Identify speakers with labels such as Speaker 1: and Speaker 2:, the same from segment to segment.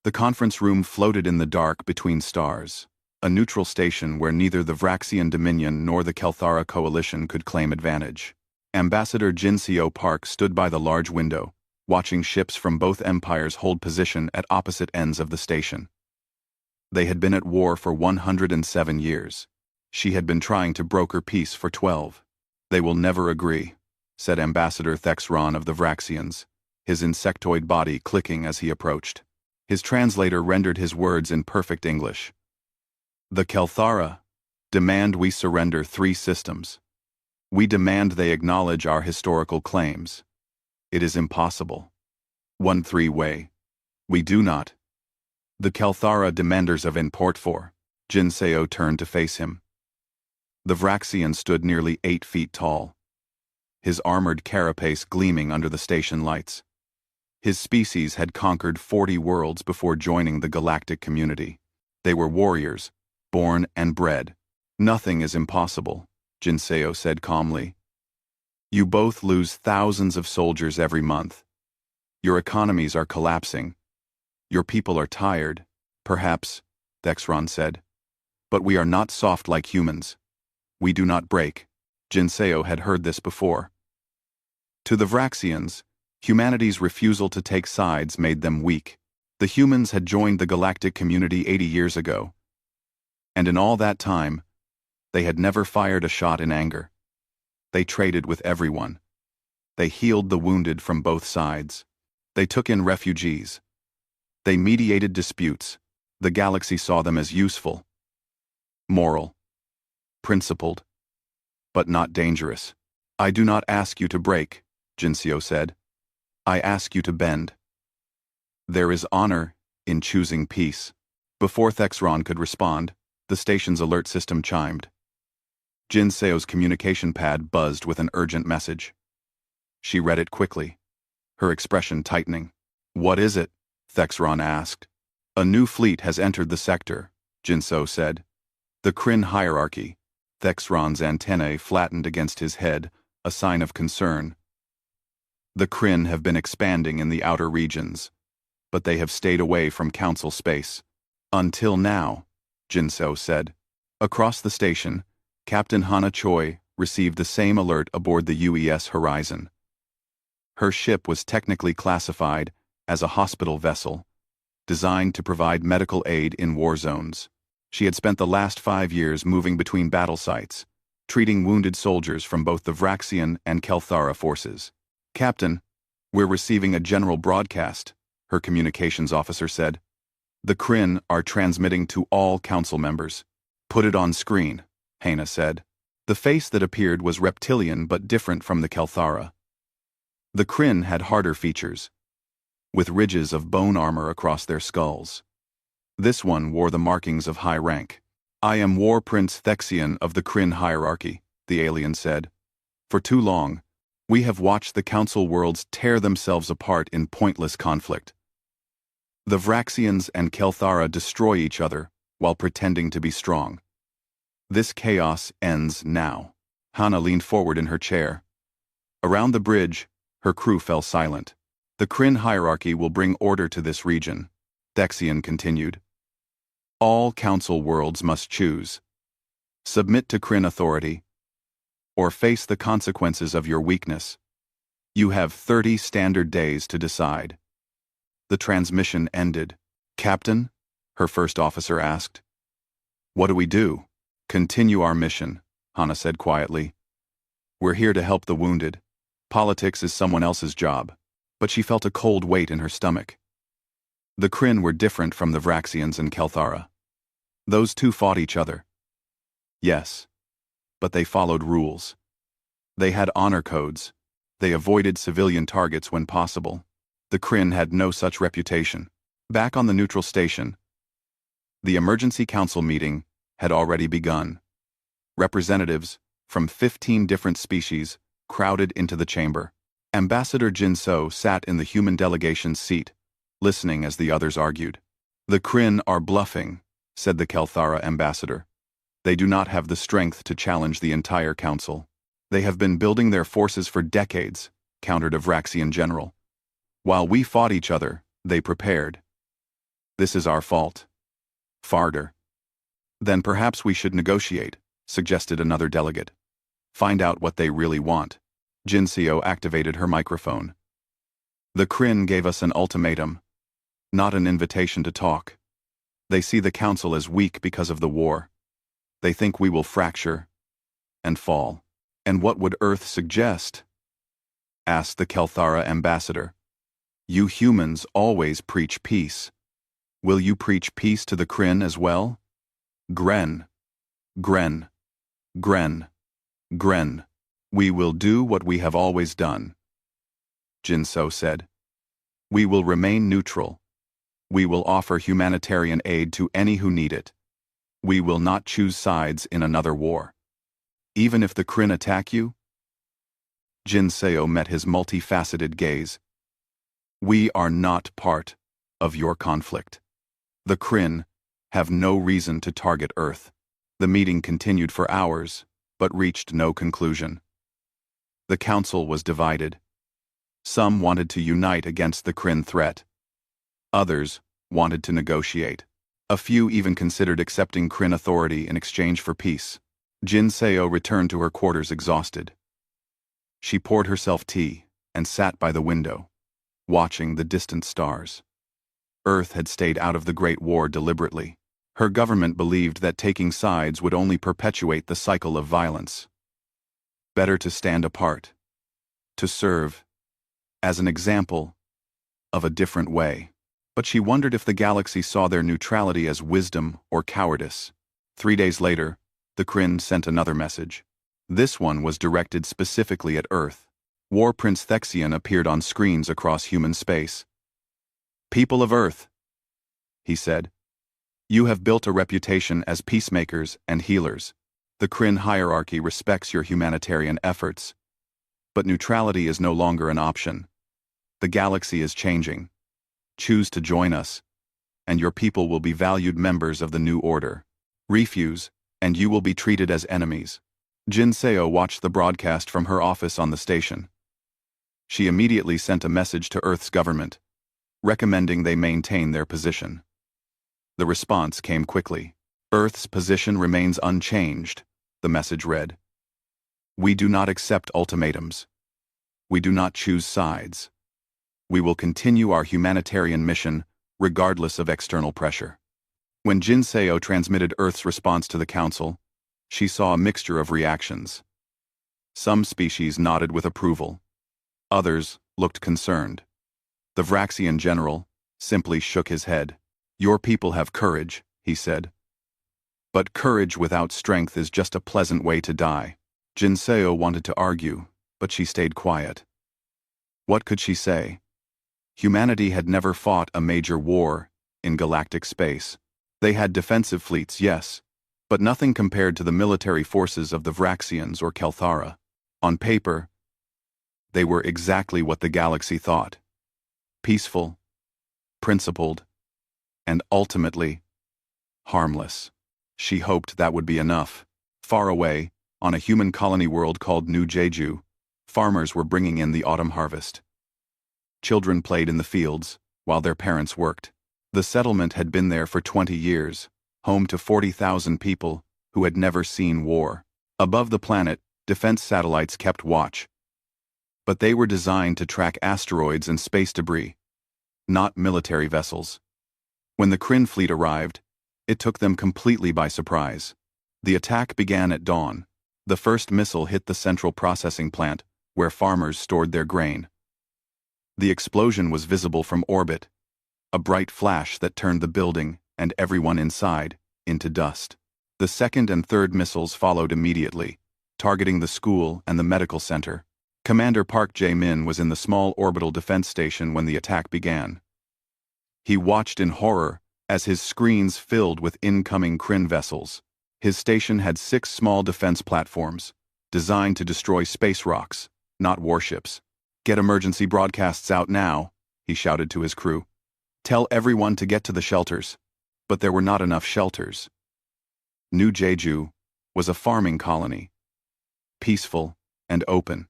Speaker 1: The conference room floated in the dark between stars, a neutral station where neither the Vraxian Dominion nor the Kelthara coalition could claim advantage. Ambassador Jinseo Park stood by the large window, watching ships from both empires hold position at opposite ends of the station. They had been at war for 107 years. She had been trying to broker peace for 12. They will never agree, said Ambassador Thexron of the Vraxians, his insectoid body clicking as he approached. His translator rendered his words in perfect English. The Kelthara demand we surrender 3 systems. We demand they acknowledge our historical claims. It is impossible. 1-3 way. We do not. The Kelthara demanders of import for. Jinseo turned to face him. The Vraxian stood nearly 8 feet tall, his armored carapace gleaming under the station lights. His species had conquered 40 worlds before joining the galactic community. They were warriors, born and bred. Nothing is impossible, Jinseo said calmly. You both lose thousands of soldiers every month. Your economies are collapsing. Your people are tired, perhaps, Thexron said. But we are not soft like humans. We do not break. Jinseo had heard this before. To the Vraxians, humanity's refusal to take sides made them weak. The humans had joined the galactic community 80 years ago. And in all that time, they had never fired a shot in anger. They traded with everyone. They healed the wounded from both sides. They took in refugees. They mediated disputes. The galaxy saw them as useful, moral, principled, but not dangerous. I do not ask you to break, Jinseo said. I ask you to bend. There is honor in choosing peace. Before Thexron could respond, the station's alert system chimed. Jinseo's communication pad buzzed with an urgent message. She read it quickly, her expression tightening. What is it? Thexron asked. A new fleet has entered the sector, Jinseo said. The Kryn hierarchy. Thexron's antennae flattened against his head, a sign of concern. The Kryn have been expanding in the outer regions, but they have stayed away from council space. Until now, Jinseo said. Across the station, Captain Hana Choi received the same alert aboard the UES Horizon. Her ship was technically classified as a hospital vessel, designed to provide medical aid in war zones. She had spent the last 5 years moving between battle sites, treating wounded soldiers from both the Vraxian and Kelthara forces. Captain, we're receiving a general broadcast, her communications officer said. The Kryn are transmitting to all council members. Put it on screen, Hana said. The face that appeared was reptilian but different from the Kelthara. The Kryn had harder features, with ridges of bone armor across their skulls. This one wore the markings of high rank. I am War Prince Thexian of the Kryn hierarchy, the alien said. For too long, we have watched the council worlds tear themselves apart in pointless conflict. The Vraxians and Kelthara destroy each other while pretending to be strong. This chaos ends now. Hana leaned forward in her chair. Around the bridge, her crew fell silent. The Kryn hierarchy will bring order to this region, Thexian continued. All council worlds must choose. Submit to Kryn authority, or face the consequences of your weakness. You have 30 standard days to decide. The transmission ended. Captain? Her first officer asked. What do we do? Continue our mission, Hana said quietly. We're here to help the wounded. Politics is someone else's job. But she felt a cold weight in her stomach. The Kryn were different from the Vraxians and Kelthara. Those two fought each other. Yes, but they followed rules. They had honor codes. They avoided civilian targets when possible. The Kryn had no such reputation. Back on the neutral station, the emergency council meeting had already begun. Representatives from 15 different species crowded into the chamber. Ambassador Jinseo sat in the human delegation's seat, listening as the others argued. The Kryn are bluffing, said the Kelthara ambassador. They do not have the strength to challenge the entire council. They have been building their forces for decades, countered a Vraxian general. While we fought each other, they prepared. This is our fault. Farther. Then perhaps we should negotiate, suggested another delegate. Find out what they really want. Jinseo activated her microphone. The Kryn gave us an ultimatum, not an invitation to talk. They see the council as weak because of the war. They think we will fracture and fall. And what would Earth suggest? Asked the Kelthara ambassador. You humans always preach peace. Will you preach peace to the Kryn as well? Gren. Gren. Gren. Gren. We will do what we have always done. Jinso said. We will remain neutral. We will offer humanitarian aid to any who need it. We will not choose sides in another war. Even if the Kryn attack you? Jinseo met his multifaceted gaze. We are not part of your conflict. The Kryn have no reason to target Earth. The meeting continued for hours, but reached no conclusion. The council was divided. Some wanted to unite against the Kryn threat. Others wanted to negotiate. A few even considered accepting Kryn authority in exchange for peace. Jinseo returned to her quarters exhausted. She poured herself tea and sat by the window, watching the distant stars. Earth had stayed out of the Great War deliberately. Her government believed that taking sides would only perpetuate the cycle of violence. Better to stand apart, to serve, as an example of a different way. But she wondered if the galaxy saw their neutrality as wisdom or cowardice. 3 days later, the Kryn sent another message. This one was directed specifically at Earth. War Prince Thexian appeared on screens across human space. People of Earth, he said, you have built a reputation as peacemakers and healers. The Kryn hierarchy respects your humanitarian efforts. But neutrality is no longer an option. The galaxy is changing. Choose to join us, and your people will be valued members of the new order. Refuse, and you will be treated as enemies. Jinseo watched the broadcast from her office on the station. She immediately sent a message to Earth's government, recommending they maintain their position. The response came quickly. Earth's position remains unchanged, the message read. We do not accept ultimatums. We do not choose sides. We will continue our humanitarian mission regardless of external pressure. When Jinseo transmitted Earth's response to the Council, she saw a mixture of reactions. Some species nodded with approval. Others looked concerned. The Vraxian general simply shook his head. Your people have courage, he said. But courage without strength is just a pleasant way to die. Jinseo wanted to argue, but she stayed quiet. What could she say? Humanity had never fought a major war in galactic space. They had defensive fleets, yes, but nothing compared to the military forces of the Vraxians or Kelthara. On paper, they were exactly what the galaxy thought. Peaceful, principled, and ultimately, harmless. She hoped that would be enough. Far away, on a human colony world called New Jeju, farmers were bringing in the autumn harvest. Children played in the fields, while their parents worked. The settlement had been there for 20 years, home to 40,000 people who had never seen war. Above the planet, defense satellites kept watch. But they were designed to track asteroids and space debris, not military vessels. When the Kryn fleet arrived, it took them completely by surprise. The attack began at dawn. The first missile hit the central processing plant, where farmers stored their grain. The explosion was visible from orbit, a bright flash that turned the building and everyone inside into dust. The second and third missiles followed immediately, targeting the school and the medical center. Commander Park Jae-min was in the small orbital defense station when the attack began. He watched in horror as his screens filled with incoming Kryn vessels. His station had 6 small defense platforms, designed to destroy space rocks, not warships. Get emergency broadcasts out now, he shouted to his crew. Tell everyone to get to the shelters. But there were not enough shelters. New Jeju was a farming colony, peaceful and open.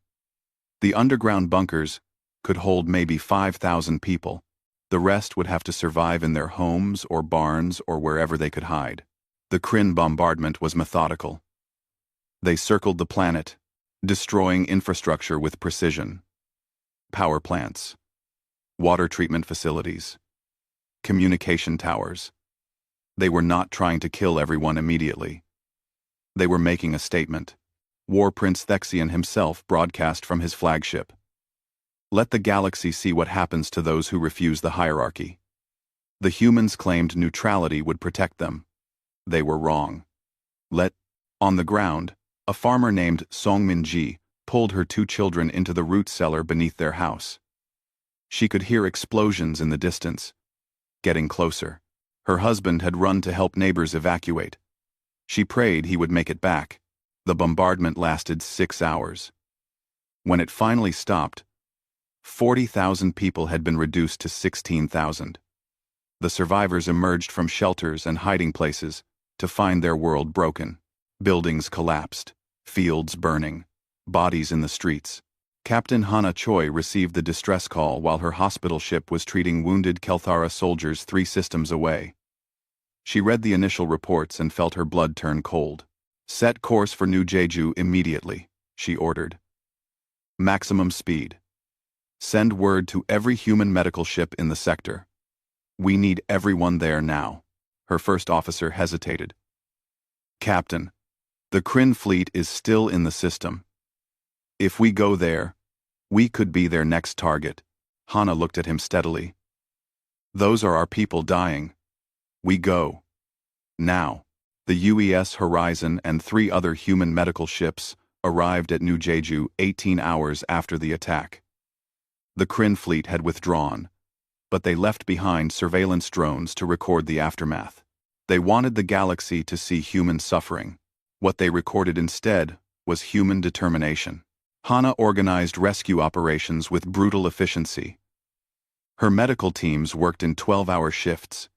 Speaker 1: The underground bunkers could hold maybe 5,000 people. The rest would have to survive in their homes or barns or wherever they could hide. The Kryn bombardment was methodical. They circled the planet, destroying infrastructure with precision. Power plants, water treatment facilities, communication towers. They were not trying to kill everyone immediately. They were making a statement. War Prince Thexian himself broadcast from his flagship. Let the galaxy see what happens to those who refuse the hierarchy. The humans claimed neutrality would protect them. They were wrong. On the ground, a farmer named Song Min-ji pulled her 2 children into the root cellar beneath their house. She could hear explosions in the distance, getting closer. Her husband had run to help neighbors evacuate. She prayed he would make it back. The bombardment lasted 6 hours. When it finally stopped, 40,000 people had been reduced to 16,000. The survivors emerged from shelters and hiding places to find their world broken. Buildings collapsed, fields burning, bodies in the streets. Captain Hana Choi received the distress call while her hospital ship was treating wounded Kelthara soldiers 3 systems away. She read the initial reports and felt her blood turn cold. Set course for New Jeju immediately, she ordered. Maximum speed. Send word to every human medical ship in the sector. We need everyone there now. Her first officer hesitated. Captain, the Kryn fleet is still in the system. If we go there, we could be their next target. Hana looked at him steadily. Those are our people dying. We go. Now. The UES Horizon and 3 other human medical ships arrived at New Jeju 18 hours after the attack. The Kryn fleet had withdrawn, but they left behind surveillance drones to record the aftermath. They wanted the galaxy to see human suffering. What they recorded instead was human determination. Hana organized rescue operations with brutal efficiency. Her medical teams worked in 12-hour shifts,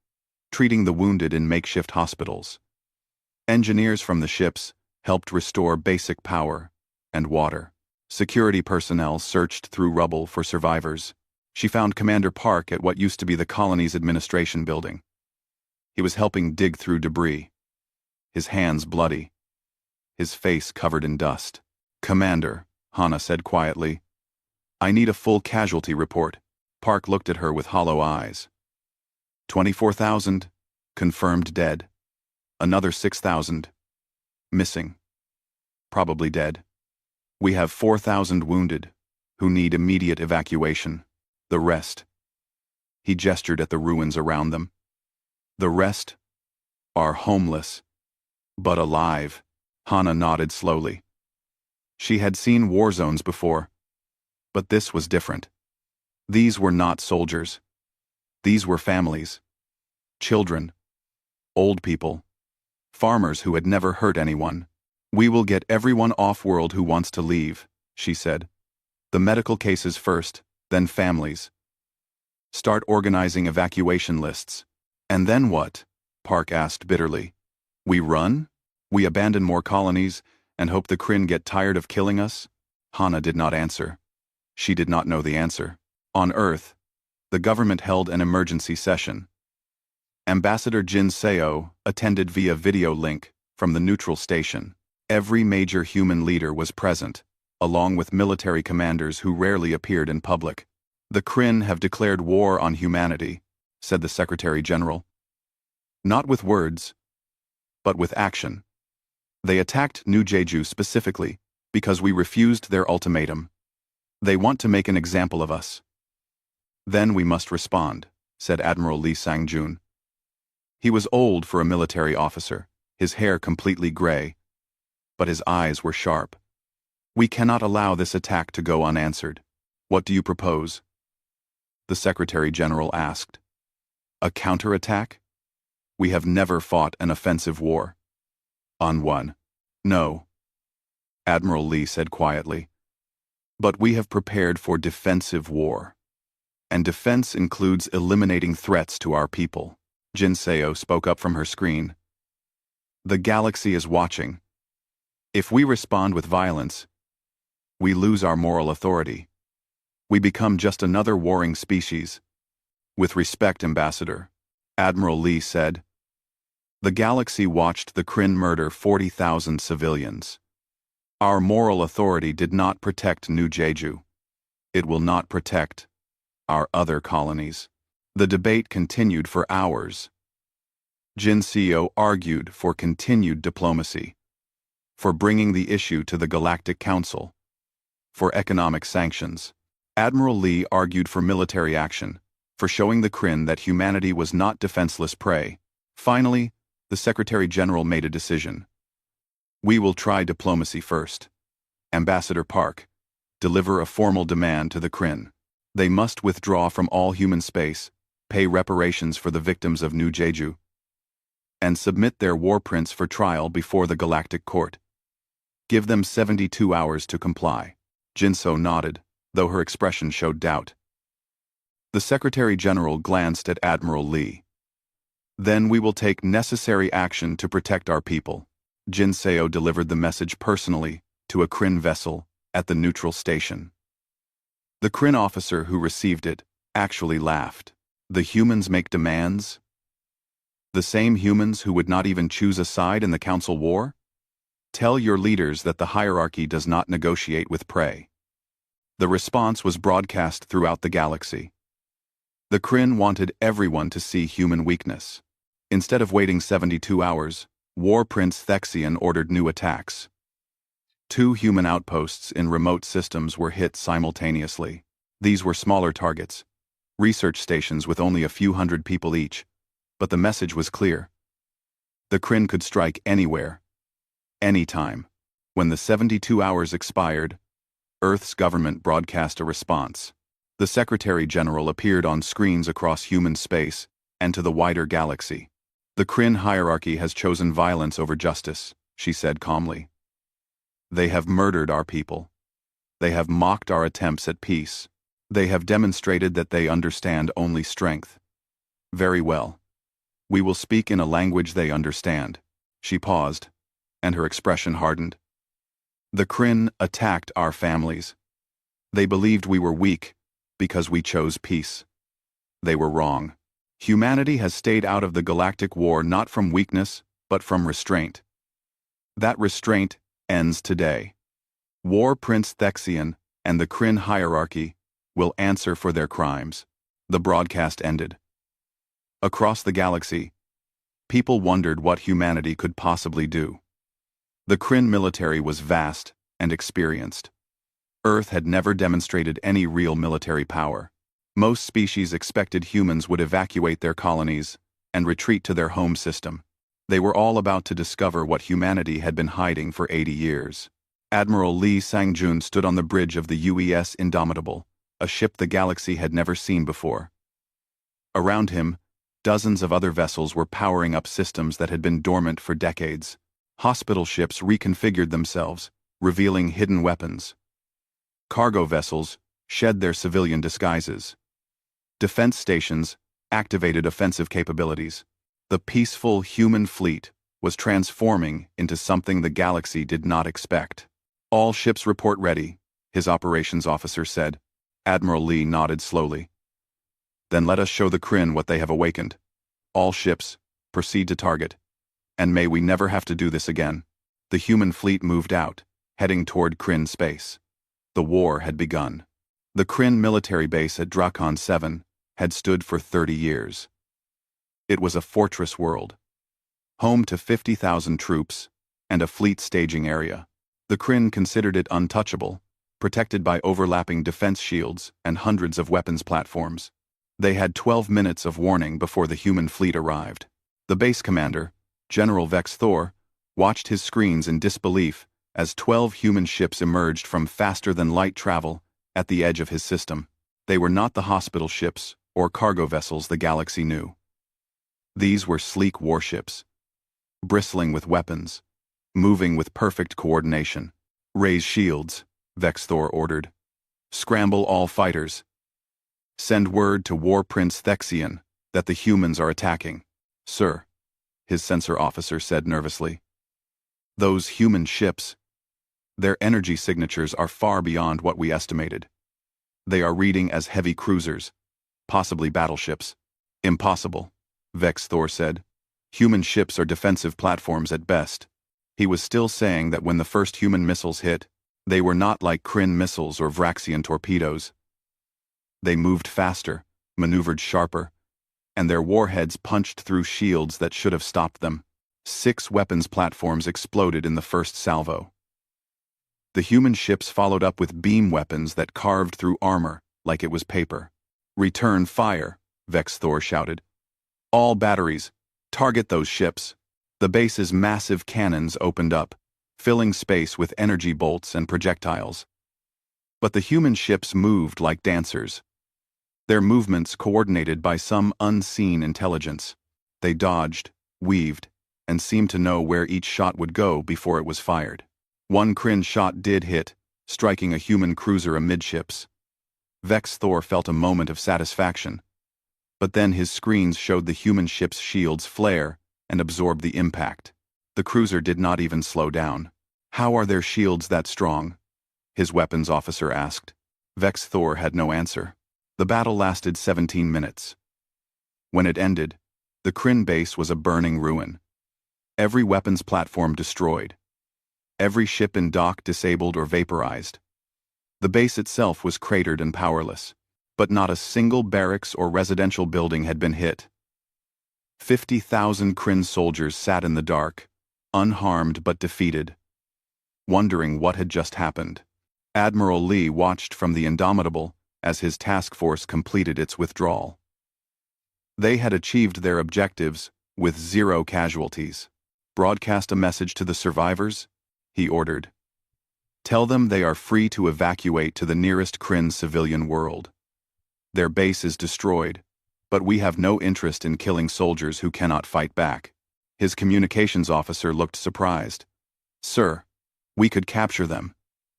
Speaker 1: treating the wounded in makeshift hospitals. Engineers from the ships helped restore basic power and water. Security personnel searched through rubble for survivors. She found Commander Park at what used to be the colony's administration building. He was helping dig through debris, his hands bloody, his face covered in dust. Commander, Hana said quietly, I need a full casualty report. Park looked at her with hollow eyes. 24,000, confirmed dead. Another 6,000, missing. Probably dead. We have 4,000 wounded, who need immediate evacuation. The rest. He gestured at the ruins around them. The rest are homeless, but alive. Hana nodded slowly. She had seen war zones before, but this was different. These were not soldiers. These were families, children, old people, farmers who had never hurt anyone. We will get everyone off-world who wants to leave, she said. The medical cases first, then families. Start organizing evacuation lists. And then what? Park asked bitterly. We run? We abandon more colonies and hope the Kryn get tired of killing us? Hana did not answer. She did not know the answer. On Earth, the government held an emergency session. Ambassador Jin Seo attended via video link from the neutral station. Every major human leader was present, along with military commanders who rarely appeared in public. The Kryn have declared war on humanity, said the Secretary General. Not with words, but with action. They attacked New Jeju specifically because we refused their ultimatum. They want to make an example of us. Then we must respond, said Admiral Lee Sang-jun. He was old for a military officer, his hair completely gray, but his eyes were sharp. We cannot allow this attack to go unanswered. What do you propose? The Secretary General asked. A counterattack? We have never fought an offensive war. On one. No. Admiral Lee said quietly. But we have prepared for defensive war. And defense includes eliminating threats to our people. Jin Seo spoke up from her screen. The galaxy is watching. If we respond with violence, we lose our moral authority. We become just another warring species. With respect, Ambassador, Admiral Lee said. The galaxy watched the Kryn murder 40,000 civilians. Our moral authority did not protect New Jeju. It will not protect our other colonies. The debate continued for hours. Jinseo argued for continued diplomacy, for bringing the issue to the Galactic Council, for economic sanctions. Admiral Lee argued for military action, for showing the Kryn that humanity was not defenseless prey. Finally, the Secretary-General made a decision. We will try diplomacy first. Ambassador Park, deliver a formal demand to the Kryn. They must withdraw from all human space, pay reparations for the victims of New Jeju, and submit their war prints for trial before the Galactic Court. Give them 72 hours to comply. Jinseo nodded, though her expression showed doubt. The Secretary-General glanced at Admiral Lee. Then we will take necessary action to protect our people. Jinseo delivered the message personally to a Kryn vessel at the neutral station. The Kryn officer who received it actually laughed. The humans make demands? The same humans who would not even choose a side in the council war? Tell your leaders that the hierarchy does not negotiate with prey. The response was broadcast throughout the galaxy. The Kryn wanted everyone to see human weakness. Instead of waiting 72 hours, War Prince Thexian ordered new attacks. 2 human outposts in remote systems were hit simultaneously. These were smaller targets, research stations with only a few hundred people each, but the message was clear. The Kryn could strike anywhere, anytime. When the 72 hours expired, Earth's government broadcast a response. The Secretary-General appeared on screens across human space and to the wider galaxy. The Kryn hierarchy has chosen violence over justice, she said calmly. They have murdered our people. They have mocked our attempts at peace. They have demonstrated that they understand only strength. Very well. We will speak in a language they understand. She paused, and her expression hardened. The Kryn attacked our families. They believed we were weak because we chose peace. They were wrong. Humanity has stayed out of the galactic war not from weakness, but from restraint. That restraint ends today. War Prince Thexian and the Kryn hierarchy will answer for their crimes. The broadcast ended. Across the galaxy, people wondered what humanity could possibly do. The Kryn military was vast and experienced. Earth had never demonstrated any real military power. Most species expected humans would evacuate their colonies and retreat to their home system. They were all about to discover what humanity had been hiding for 80 years. Admiral Lee Sangjun stood on the bridge of the UES Indomitable, a ship the galaxy had never seen before. Around him, dozens of other vessels were powering up systems that had been dormant for decades. Hospital ships reconfigured themselves, revealing hidden weapons. Cargo vessels shed their civilian disguises. Defense stations activated offensive capabilities. The peaceful human fleet was transforming into something the galaxy did not expect. All ships report ready, his operations officer said. Admiral Lee nodded slowly. Then let us show the Kryn what they have awakened. All ships, proceed to target. And may we never have to do this again. The human fleet moved out, heading toward Kryn space. The war had begun. The Kryn military base at Drakon 7 had stood for 30 years. It was a fortress world, home to 50,000 troops and a fleet staging area. The Kryn considered it untouchable, protected by overlapping defense shields and hundreds of weapons platforms. They had 12 minutes of warning before the human fleet arrived. The base commander, General Vex Thor, watched his screens in disbelief as 12 human ships emerged from faster-than-light travel at the edge of his system. They were not the hospital ships or cargo vessels the galaxy knew. These were sleek warships, bristling with weapons, moving with perfect coordination. Raise shields, Vex Thor ordered. Scramble all fighters. Send word to War Prince Thexian that the humans are attacking. Sir, his sensor officer said nervously. Those human ships, their energy signatures are far beyond what we estimated. They are reading as heavy cruisers, possibly battleships. Impossible, Vex Thor said. Human ships are defensive platforms at best. He was still saying that when the first human missiles hit, they were not like Kryn missiles or Vraxian torpedoes. They moved faster, maneuvered sharper, and their warheads punched through shields that should have stopped them. 6 weapons platforms exploded in the first salvo. The human ships followed up with beam weapons that carved through armor like it was paper. "Return fire," Vex Thor shouted. "All batteries, target those ships." The base's massive cannons opened up, filling space with energy bolts and projectiles. But the human ships moved like dancers, their movements coordinated by some unseen intelligence. They dodged, weaved, and seemed to know where each shot would go before it was fired. One Kryn shot did hit, striking a human cruiser amidships. Vex Thor felt a moment of satisfaction, but then his screens showed the human ship's shields flare and absorb the impact. The cruiser did not even slow down. "How are their shields that strong?" his weapons officer asked. Vex Thor had no answer. The battle lasted 17 minutes. When it ended, the Kryn base was a burning ruin. Every weapons platform destroyed. Every ship in dock disabled or vaporized. The base itself was cratered and powerless, but not a single barracks or residential building had been hit. 50,000 Kryn soldiers sat in the dark, unharmed but defeated, wondering what had just happened. Admiral Lee watched from the Indomitable as his task force completed its withdrawal. They had achieved their objectives with 0 casualties. "Broadcast a message to the survivors," he ordered. "Tell them they are free to evacuate to the nearest Kryn civilian world. Their base is destroyed, but we have no interest in killing soldiers who cannot fight back." His communications officer looked surprised. "Sir, we could capture them.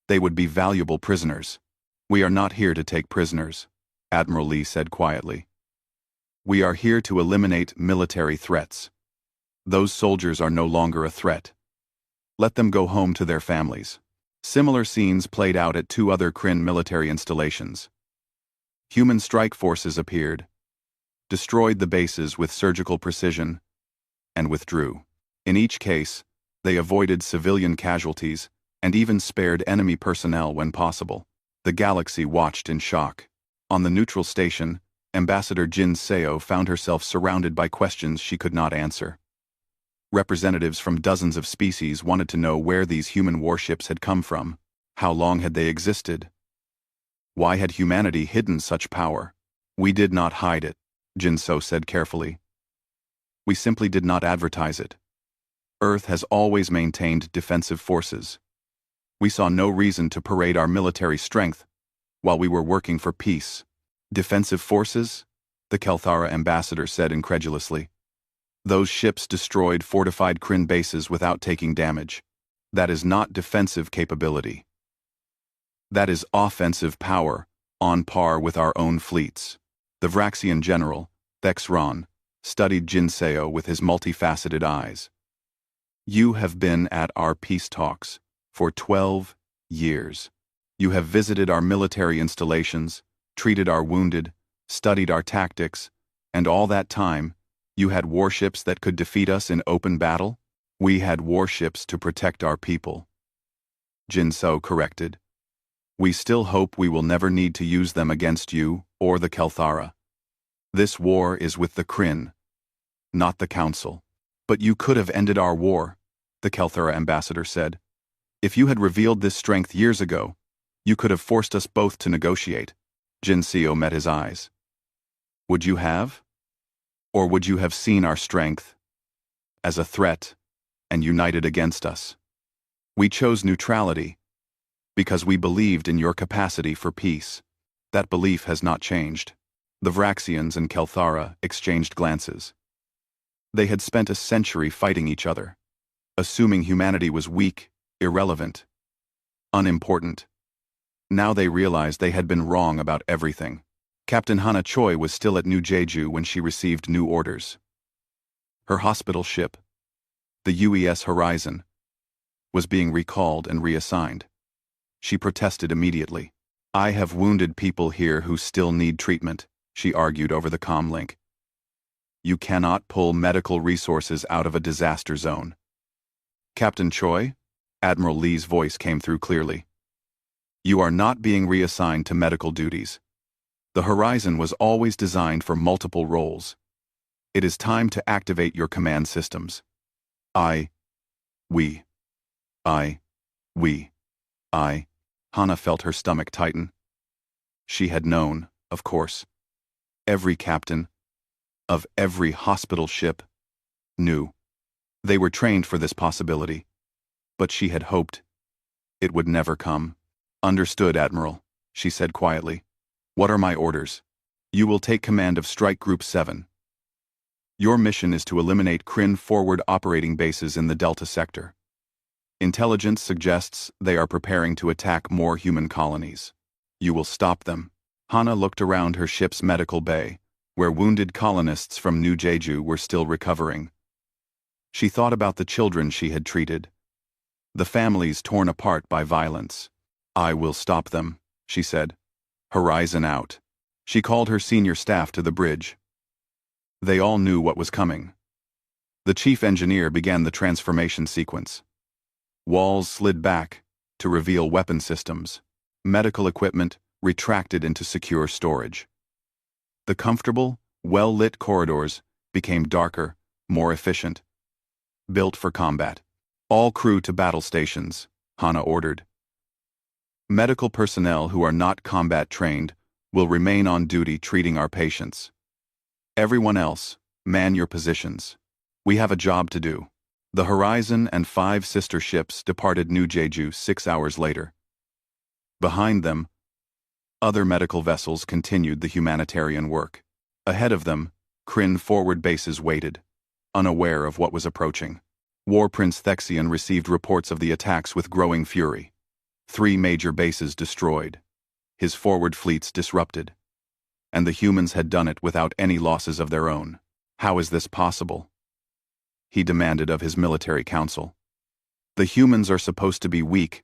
Speaker 1: They would be valuable prisoners." "We are not here to take prisoners," Admiral Lee said quietly. "We are here to eliminate military threats. Those soldiers are no longer a threat. Let them go home to their families." Similar scenes played out at 2 other Kryn military installations. Human strike forces appeared, destroyed the bases with surgical precision, and withdrew. In each case, they avoided civilian casualties and even spared enemy personnel when possible. The galaxy watched in shock. On the neutral station, Ambassador Jin Seo found herself surrounded by questions she could not answer. Representatives from dozens of species wanted to know where these human warships had come from. How long had they existed? Why had humanity hidden such power? "We did not hide it," Jin Seo said carefully. "We simply did not advertise it. Earth has always maintained defensive forces. We saw no reason to parade our military strength while we were working for peace." "Defensive forces?" the Kelthara ambassador said incredulously. "Those ships destroyed fortified Kryn bases without taking damage. That is not defensive capability. That is offensive power, on par with our own fleets." The Vraxian general, Thexron, studied Jin Seo with his multifaceted eyes. "You have been at our peace talks for 12 years. You have visited our military installations, treated our wounded, studied our tactics, and all that time, you had warships that could defeat us in open battle?" "We had warships to protect our people," Jin Seo corrected. "We still hope we will never need to use them against you or the Kelthara. This war is with the Kryn, not the Council." "But you could have ended our war," the Kelthara ambassador said. "If you had revealed this strength years ago, you could have forced us both to negotiate." Jin Seo met his eyes. "Would you have? Or would you have seen our strength as a threat and united against us? We chose neutrality because we believed in your capacity for peace. That belief has not changed." The Vraxians and Kelthara exchanged glances. They had spent a century fighting each other, assuming humanity was weak, irrelevant, unimportant. Now they realized they had been wrong about everything. Captain Hana Choi was still at New Jeju when she received new orders. Her hospital ship, the UES Horizon, was being recalled and reassigned. She protested immediately. "I have wounded people here who still need treatment," she argued over the comm link. You cannot pull medical resources out of a disaster zone. Captain Choi? Admiral Lee's voice came through clearly. You are not being reassigned to medical duties. The Horizon was always designed for multiple roles. It is time to activate your command systems. We. Hana felt her stomach tighten. She had known, of course. Every captain of every hospital ship knew. They were trained for this possibility, but she had hoped it would never come. Understood, Admiral, she said quietly. What are my orders? You will take command of Strike Group 7. Your mission is to eliminate Kryn forward operating bases in the Delta sector. Intelligence suggests they are preparing to attack more human colonies. You will stop them. Hana looked around her ship's medical bay, where wounded colonists from New Jeju were still recovering. She thought about the children she had treated, the families torn apart by violence. I will stop them, she said. Horizon out. She called her senior staff to the bridge. They all knew what was coming. The chief engineer began the transformation sequence. Walls slid back to reveal weapon systems. Medical equipment retracted into secure storage. The comfortable, well-lit corridors became darker, more efficient. Built for combat. All crew to battle stations, Hana ordered. Medical personnel who are not combat trained will remain on duty treating our patients. Everyone else, man your positions. We have a job to do. The Horizon and 5 sister ships departed New Jeju 6 hours later. Behind them, other medical vessels continued the humanitarian work. Ahead of them, Kryn forward bases waited, unaware of what was approaching. War Prince Thexian received reports of the attacks with growing fury. 3 major bases destroyed. His forward fleets disrupted. And the humans had done it without any losses of their own. How is this possible? He demanded of his military council. The humans are supposed to be weak.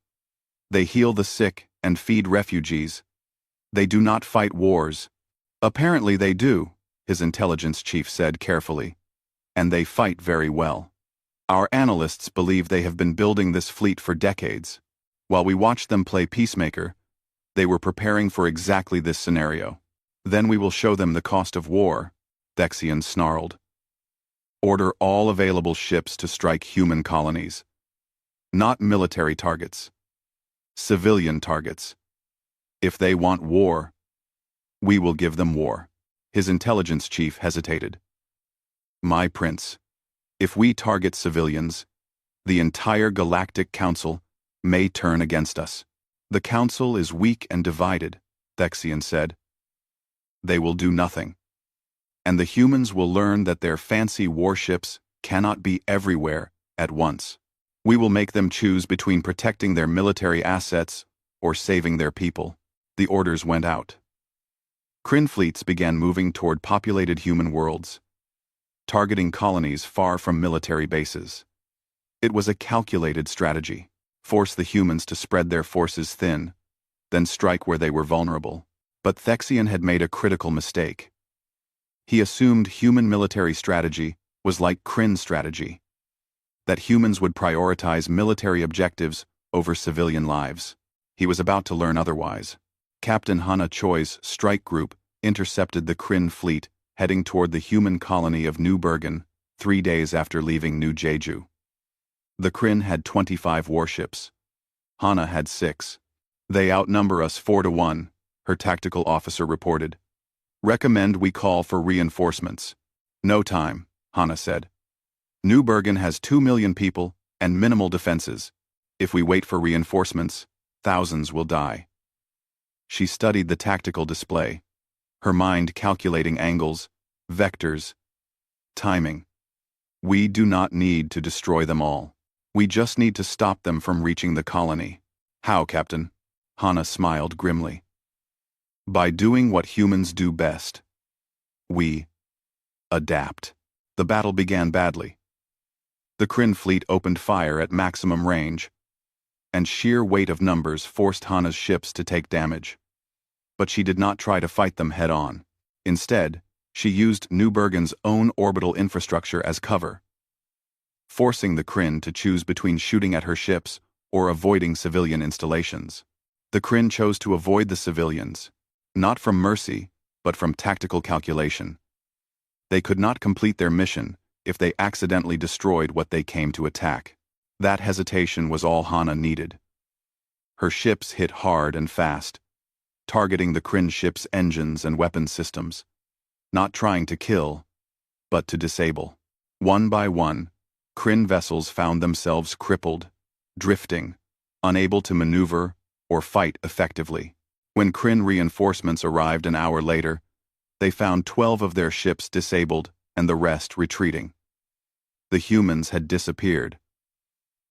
Speaker 1: They heal the sick and feed refugees. They do not fight wars. Apparently they do, his intelligence chief said carefully. And they fight very well. Our analysts believe they have been building this fleet for decades. While we watched them play peacemaker, they were preparing for exactly this scenario. Then we will show them the cost of war, Thexian snarled. Order all available ships to strike human colonies. Not military targets. Civilian targets. If they want war, we will give them war. His intelligence chief hesitated. My prince, if we target civilians, the entire Galactic Council may turn against us. The Council is weak and divided, Thexian said. They will do nothing. And the humans will learn that their fancy warships cannot be everywhere at once. We will make them choose between protecting their military assets or saving their people. The orders went out. Kryn fleets began moving toward populated human worlds, targeting colonies far from military bases. It was a calculated strategy. Force the humans to spread their forces thin, then strike where they were vulnerable. But Thexian had made a critical mistake. He assumed human military strategy was like Kryn strategy, that humans would prioritize military objectives over civilian lives. He was about to learn otherwise. Captain Hana Choi's strike group intercepted the Kryn fleet heading toward the human colony of New Bergen 3 days after leaving New Jeju. The Kryn had 25 warships. Hana had 6. They outnumber us 4-1, her tactical officer reported. Recommend we call for reinforcements. No time, Hana said. New Bergen has 2 million people and minimal defenses. If we wait for reinforcements, thousands will die. She studied the tactical display, her mind calculating angles, vectors, timing. We do not need to destroy them all. We just need to stop them from reaching the colony. How, Captain? Hana smiled grimly. By doing what humans do best. We adapt. The battle began badly. The Kryn fleet opened fire at maximum range, and sheer weight of numbers forced Hana's ships to take damage. But she did not try to fight them head-on. Instead, she used Newbergen's own orbital infrastructure as cover, forcing the Kryn to choose between shooting at her ships or avoiding civilian installations. The Kryn chose to avoid the civilians, not from mercy, but from tactical calculation. They could not complete their mission if they accidentally destroyed what they came to attack. That hesitation was all Hana needed. Her ships hit hard and fast, targeting the Kryn ship's engines and weapons systems, not trying to kill, but to disable. One by one, Kryn vessels found themselves crippled, drifting, unable to maneuver or fight effectively. When Kryn reinforcements arrived an hour later, they found 12 of their ships disabled and the rest retreating. The humans had disappeared,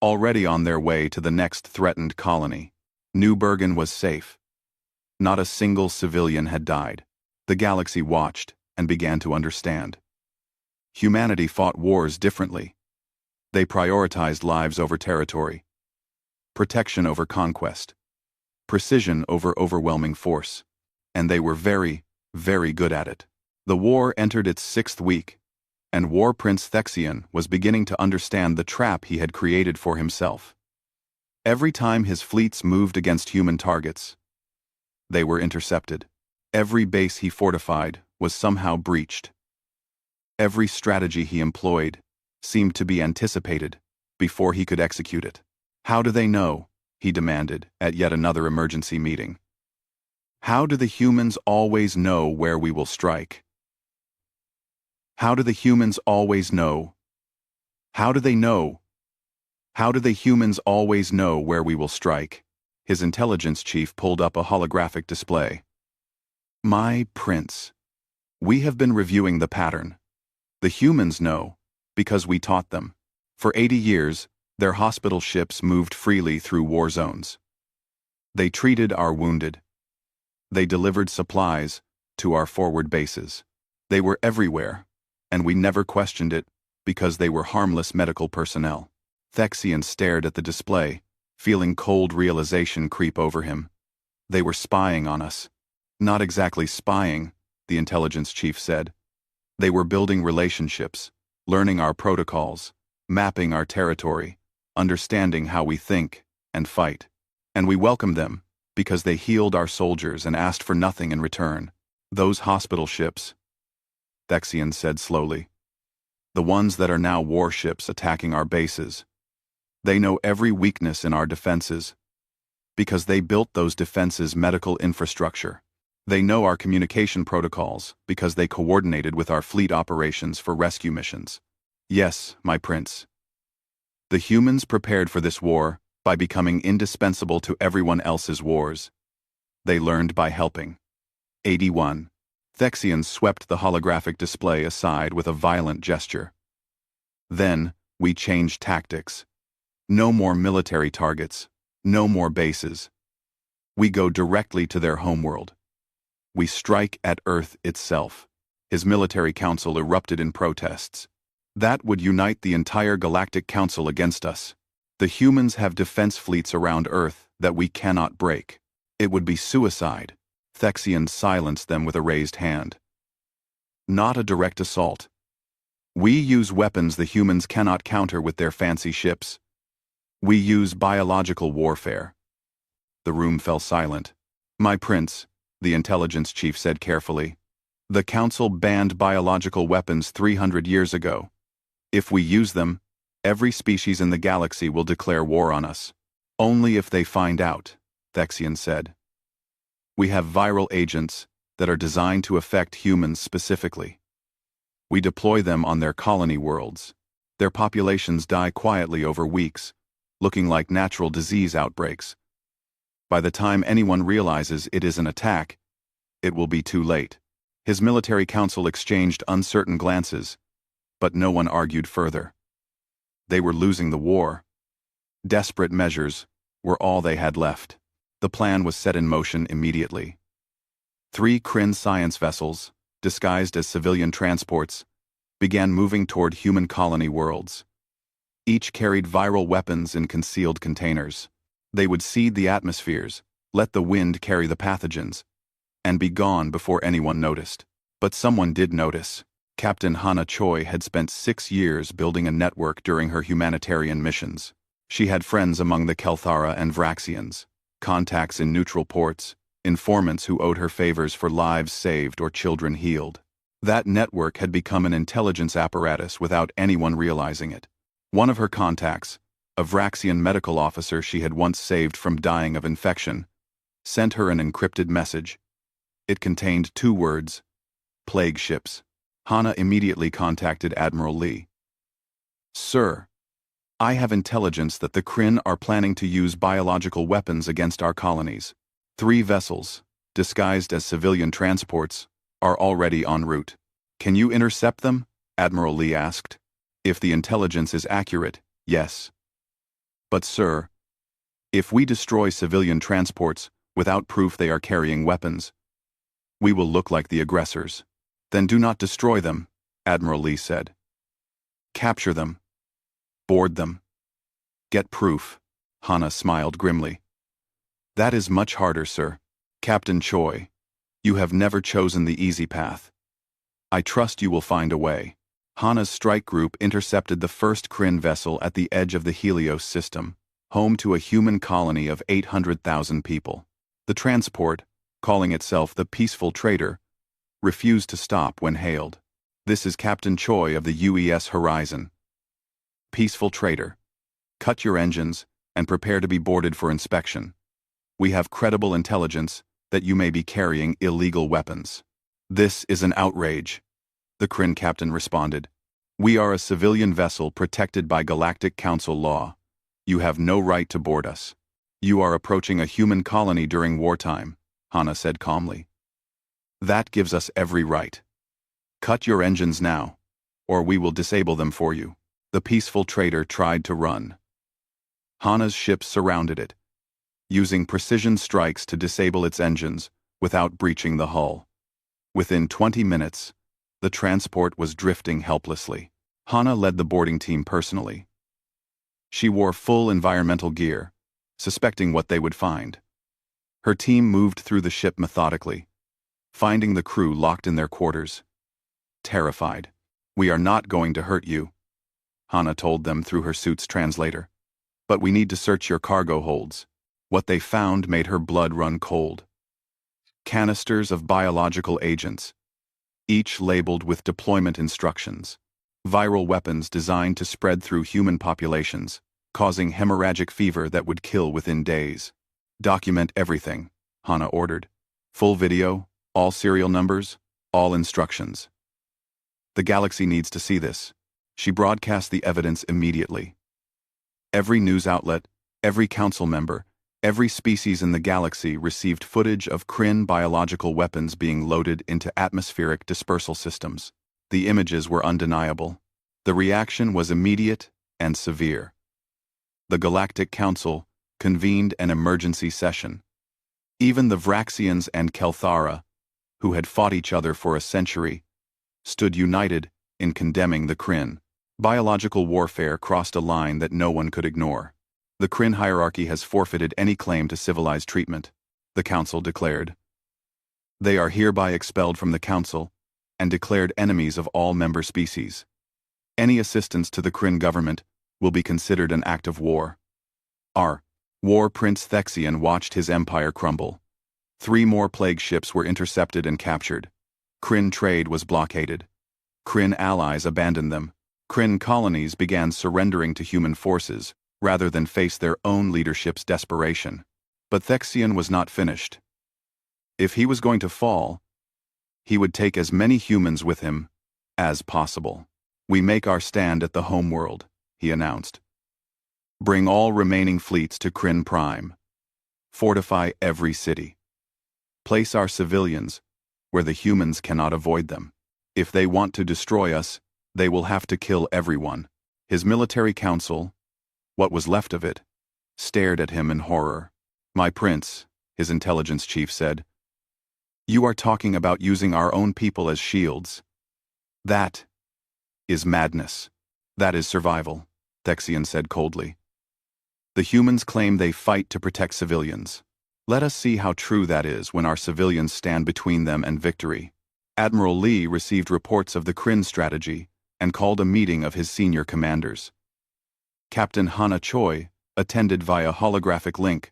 Speaker 1: already on their way to the next threatened colony. Newbergen was safe. Not a single civilian had died. The galaxy watched and began to understand. Humanity fought wars differently. They prioritized lives over territory, protection over conquest, precision over overwhelming force. And they were very, very good at it. The war entered its 6th week, and War Prince Thexian was beginning to understand the trap he had created for himself. Every time his fleets moved against human targets, they were intercepted. Every base he fortified was somehow breached. Every strategy he employed seemed to be anticipated before he could execute it. How do they know? He demanded at yet another emergency meeting. How do the humans always know where we will strike? How do the humans always know? How do they know? How do the humans always know where we will strike? His intelligence chief pulled up a holographic display. My prince, we have been reviewing the pattern. The humans know, because we taught them. For 80 years, their hospital ships moved freely through war zones. They treated our wounded. They delivered supplies to our forward bases. They were everywhere, and we never questioned it because they were harmless medical personnel. Thexian stared at the display, feeling cold realization creep over him. They were spying on us. Not exactly spying, the intelligence chief said. They were building relationships, learning our protocols, mapping our territory, understanding how we think and fight. And we welcomed them because they healed our soldiers and asked for nothing in return. Those hospital ships, Thexian said slowly, the ones that are now warships attacking our bases, they know every weakness in our defenses because they built those defenses' medical infrastructure. They know our communication protocols because they coordinated with our fleet operations for rescue missions. Yes, my prince. The humans prepared for this war by becoming indispensable to everyone else's wars. They learned by helping. 81. Thexian swept the holographic display aside with a violent gesture. Then, we changed tactics. No more military targets, no more bases. We go directly to their homeworld. We strike at Earth itself. His military council erupted in protests. That would unite the entire Galactic Council against us. The humans have defense fleets around Earth that we cannot break. It would be suicide. Thexian silenced them with a raised hand. Not a direct assault. We use weapons the humans cannot counter with their fancy ships. We use biological warfare. The room fell silent. My prince, the intelligence chief said carefully, the council banned biological weapons 300 years ago. If we use them, every species in the galaxy will declare war on us. Only if they find out, Thexian said. We have viral agents that are designed to affect humans specifically. We deploy them on their colony worlds. Their populations die quietly over weeks, looking like natural disease outbreaks. By the time anyone realizes it is an attack, it will be too late. His military council exchanged uncertain glances, but no one argued further. They were losing the war. Desperate measures were all they had left. The plan was set in motion immediately. 3 Kryn science vessels, disguised as civilian transports, began moving toward human colony worlds. Each carried viral weapons in concealed containers. They would seed the atmospheres, let the wind carry the pathogens, and be gone before anyone noticed. But someone did notice. Captain Hana Choi had spent 6 years building a network during her humanitarian missions. She had friends among the Kelthara and Vraxians, contacts in neutral ports, informants who owed her favors for lives saved or children healed. That network had become an intelligence apparatus without anyone realizing it. One of her contacts, a Vraxian medical officer she had once saved from dying of infection, sent her an encrypted message. It contained 2 words: plague ships. Hana immediately contacted Admiral Lee. "Sir, I have intelligence that the Kryn are planning to use biological weapons against our colonies. 3 vessels, disguised as civilian transports, are already en route. Can you intercept them?" Admiral Lee asked. "If the intelligence is accurate, yes. But sir, if we destroy civilian transports without proof they are carrying weapons, we will look like the aggressors." "Then do not destroy them," Admiral Lee said. "Capture them. Board them. Get proof." Hana smiled grimly. "That is much harder, sir. Captain Choi, you have never chosen the easy path. I trust you will find a way." Hana's strike group intercepted the first Kryn vessel at the edge of the Helios system, home to a human colony of 800,000 people. The transport, calling itself the Peaceful Trader, refused to stop when hailed. "This is Captain Choi of the UES Horizon. Peaceful Trader, cut your engines and prepare to be boarded for inspection. We have credible intelligence that you may be carrying illegal weapons." "This is an outrage," the Kryn captain responded. "We are a civilian vessel protected by Galactic Council law. You have no right to board us." "You are approaching a human colony during wartime," Hana said calmly. "That gives us every right. Cut your engines now, or we will disable them for you." The Peaceful Trader tried to run. Hana's ships surrounded it, using precision strikes to disable its engines without breaching the hull. Within 20 minutes, the transport was drifting helplessly. Hana led the boarding team personally. She wore full environmental gear, suspecting what they would find. Her team moved through the ship methodically, finding the crew locked in their quarters. Terrified. "We are not going to hurt you," Hana told them through her suit's translator. "But we need to search your cargo holds." What they found made her blood run cold. Canisters of biological agents, each labeled with deployment instructions. Viral weapons designed to spread through human populations, causing hemorrhagic fever that would kill within days. "Document everything," Hana ordered. "Full video, all serial numbers, all instructions. The galaxy needs to see this." She broadcast the evidence immediately. Every news outlet, every council member, every species in the galaxy received footage of Kryn biological weapons being loaded into atmospheric dispersal systems. The images were undeniable. The reaction was immediate and severe. The Galactic Council convened an emergency session. Even the Vraxians and Kelthara, who had fought each other for a century, stood united in condemning the Kryn. Biological warfare crossed a line that no one could ignore. "The Kryn hierarchy has forfeited any claim to civilized treatment," the Council declared. "They are hereby expelled from the Council and declared enemies of all member species. Any assistance to the Kryn government will be considered an act of war." Our War Prince Thexian watched his empire crumble. 3 more plague ships were intercepted and captured. Kryn trade was blockaded. Kryn allies abandoned them. Kryn colonies began surrendering to human forces rather than face their own leadership's desperation. But Thexian was not finished. If he was going to fall, he would take as many humans with him as possible. "We make our stand at the homeworld," he announced. "Bring all remaining fleets to Kryn Prime. Fortify every city. Place our civilians where the humans cannot avoid them. If they want to destroy us, they will have to kill everyone." His military council, what was left of it, stared at him in horror. "My prince," his intelligence chief said, "you are talking about using our own people as shields. That is madness. That is survival," Thexian said coldly. "The humans claim they fight to protect civilians. Let us see how true that is when our civilians stand between them and victory." Admiral Lee received reports of the Kryn strategy and called a meeting of his senior commanders. Captain Hana Choi attended via holographic link,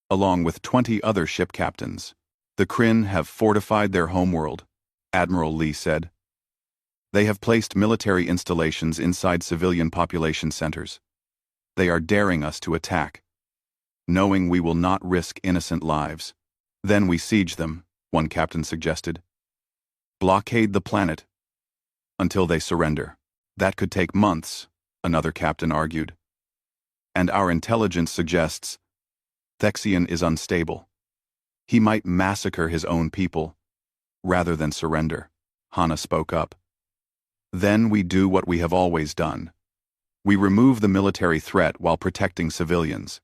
Speaker 1: along with 20 other ship captains. The Kryn have fortified their homeworld, Admiral Lee said. They have placed military installations inside civilian population centers. They are daring us to attack, knowing we will not risk innocent lives. Then we siege them, one captain suggested. Blockade the planet until they surrender. That could take months, another captain argued. And our intelligence suggests Thexian is unstable. He might massacre his own people rather than surrender, Hana spoke up. Then we do what we have always done. We remove the military threat while protecting civilians.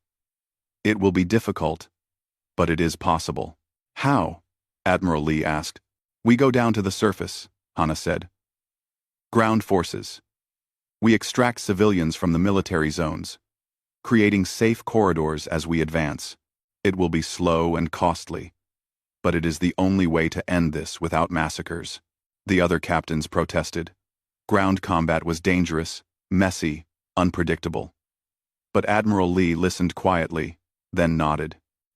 Speaker 1: It will be difficult, but it is possible. How? Admiral Lee asked. We go down to the surface, Hana said. Ground forces. We extract civilians from the military zones, creating safe corridors as we advance. It will be slow and costly, but it is the only way to end this without massacres. The other captains protested. Ground combat was dangerous, messy, unpredictable. But Admiral Lee listened quietly, then nodded.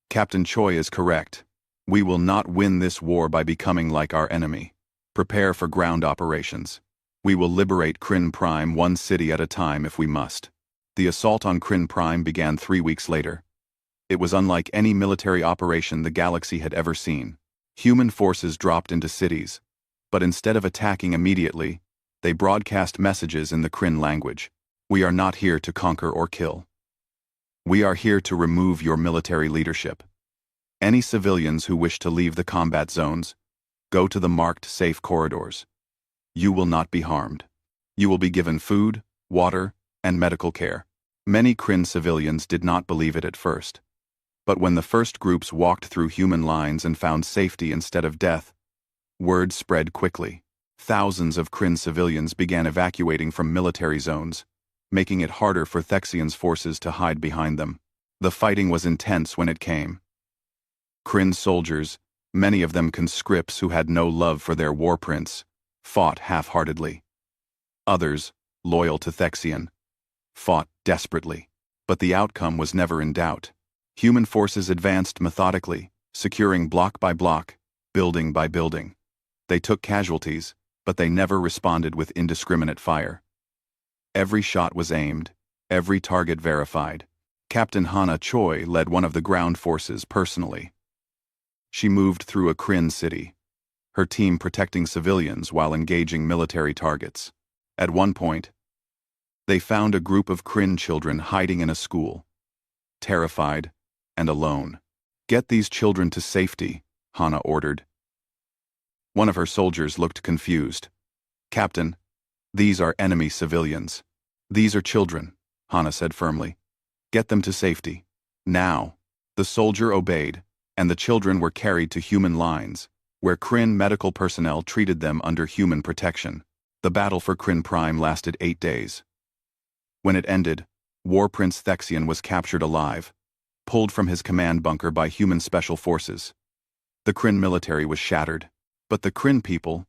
Speaker 1: Captain Choi is correct. We will not win this war by becoming like our enemy. Prepare for ground operations. We will liberate Kryn Prime one city at a time if we must. The assault on Kryn Prime began 3 weeks later. It was unlike any military operation the galaxy had ever seen. Human forces dropped into cities, but instead of attacking immediately, they broadcast messages in the Kryn language. We are not here to conquer or kill. We are here to remove your military leadership. Any civilians who wish to leave the combat zones, go to the marked safe corridors. You will not be harmed. You will be given food, water, and medical care. Many Kryn civilians did not believe it at first. But when the first groups walked through human lines and found safety instead of death, word spread quickly. Thousands of Kryn civilians began evacuating from military zones, making it harder for Thexian's forces to hide behind them. The fighting was intense when it came. Kryn soldiers, many of them conscripts who had no love for their war prince, fought half-heartedly. Others, loyal to Thexian, fought desperately. But the outcome was never in doubt. Human forces advanced methodically, securing block by block, building by building. They took casualties, but they never responded with indiscriminate fire. Every shot was aimed, every target verified. Captain Hana Choi led one of the ground forces personally. She moved through a Kryn city, her team protecting civilians while engaging military targets. At one point, they found a group of Kryn children hiding in a school, terrified and alone. Get these children to safety, Hana ordered. One of her soldiers looked confused. Captain, these are enemy civilians. These are children, Hana said firmly. Get them to safety. Now. The soldier obeyed, and the children were carried to human lines, where Kryn medical personnel treated them under human protection. The battle for Kryn Prime lasted 8 days. When it ended, War Prince Thexian was captured alive, pulled from his command bunker by human special forces. The Kryn military was shattered, but the Kryn people,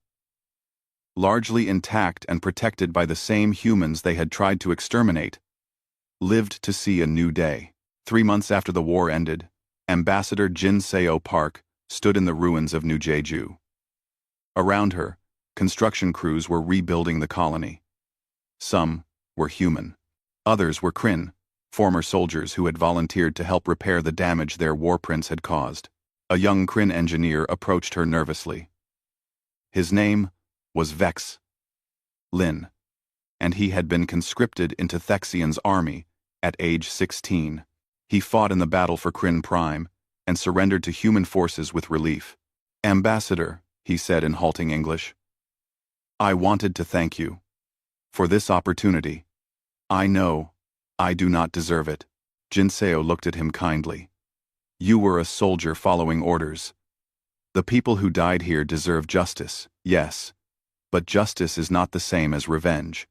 Speaker 1: largely intact and protected by the same humans they had tried to exterminate, lived to see a new day. 3 months after the war ended, Ambassador Jin Seo Park stood in the ruins of New Jeju. Around her, construction crews were rebuilding the colony. Some were human. Others were Kryn, former soldiers who had volunteered to help repair the damage their war prince had caused. A young Kryn engineer approached her nervously. His name was Vex Lin, and he had been conscripted into Thexian's army at age 16. He fought in the battle for Kryn Prime and surrendered to human forces with relief. Ambassador, he said in halting English, I wanted to thank you for this opportunity. I know I do not deserve it. Jinseo looked at him kindly. You were a soldier following orders. The people who died here deserve justice, yes, but justice is not the same as revenge.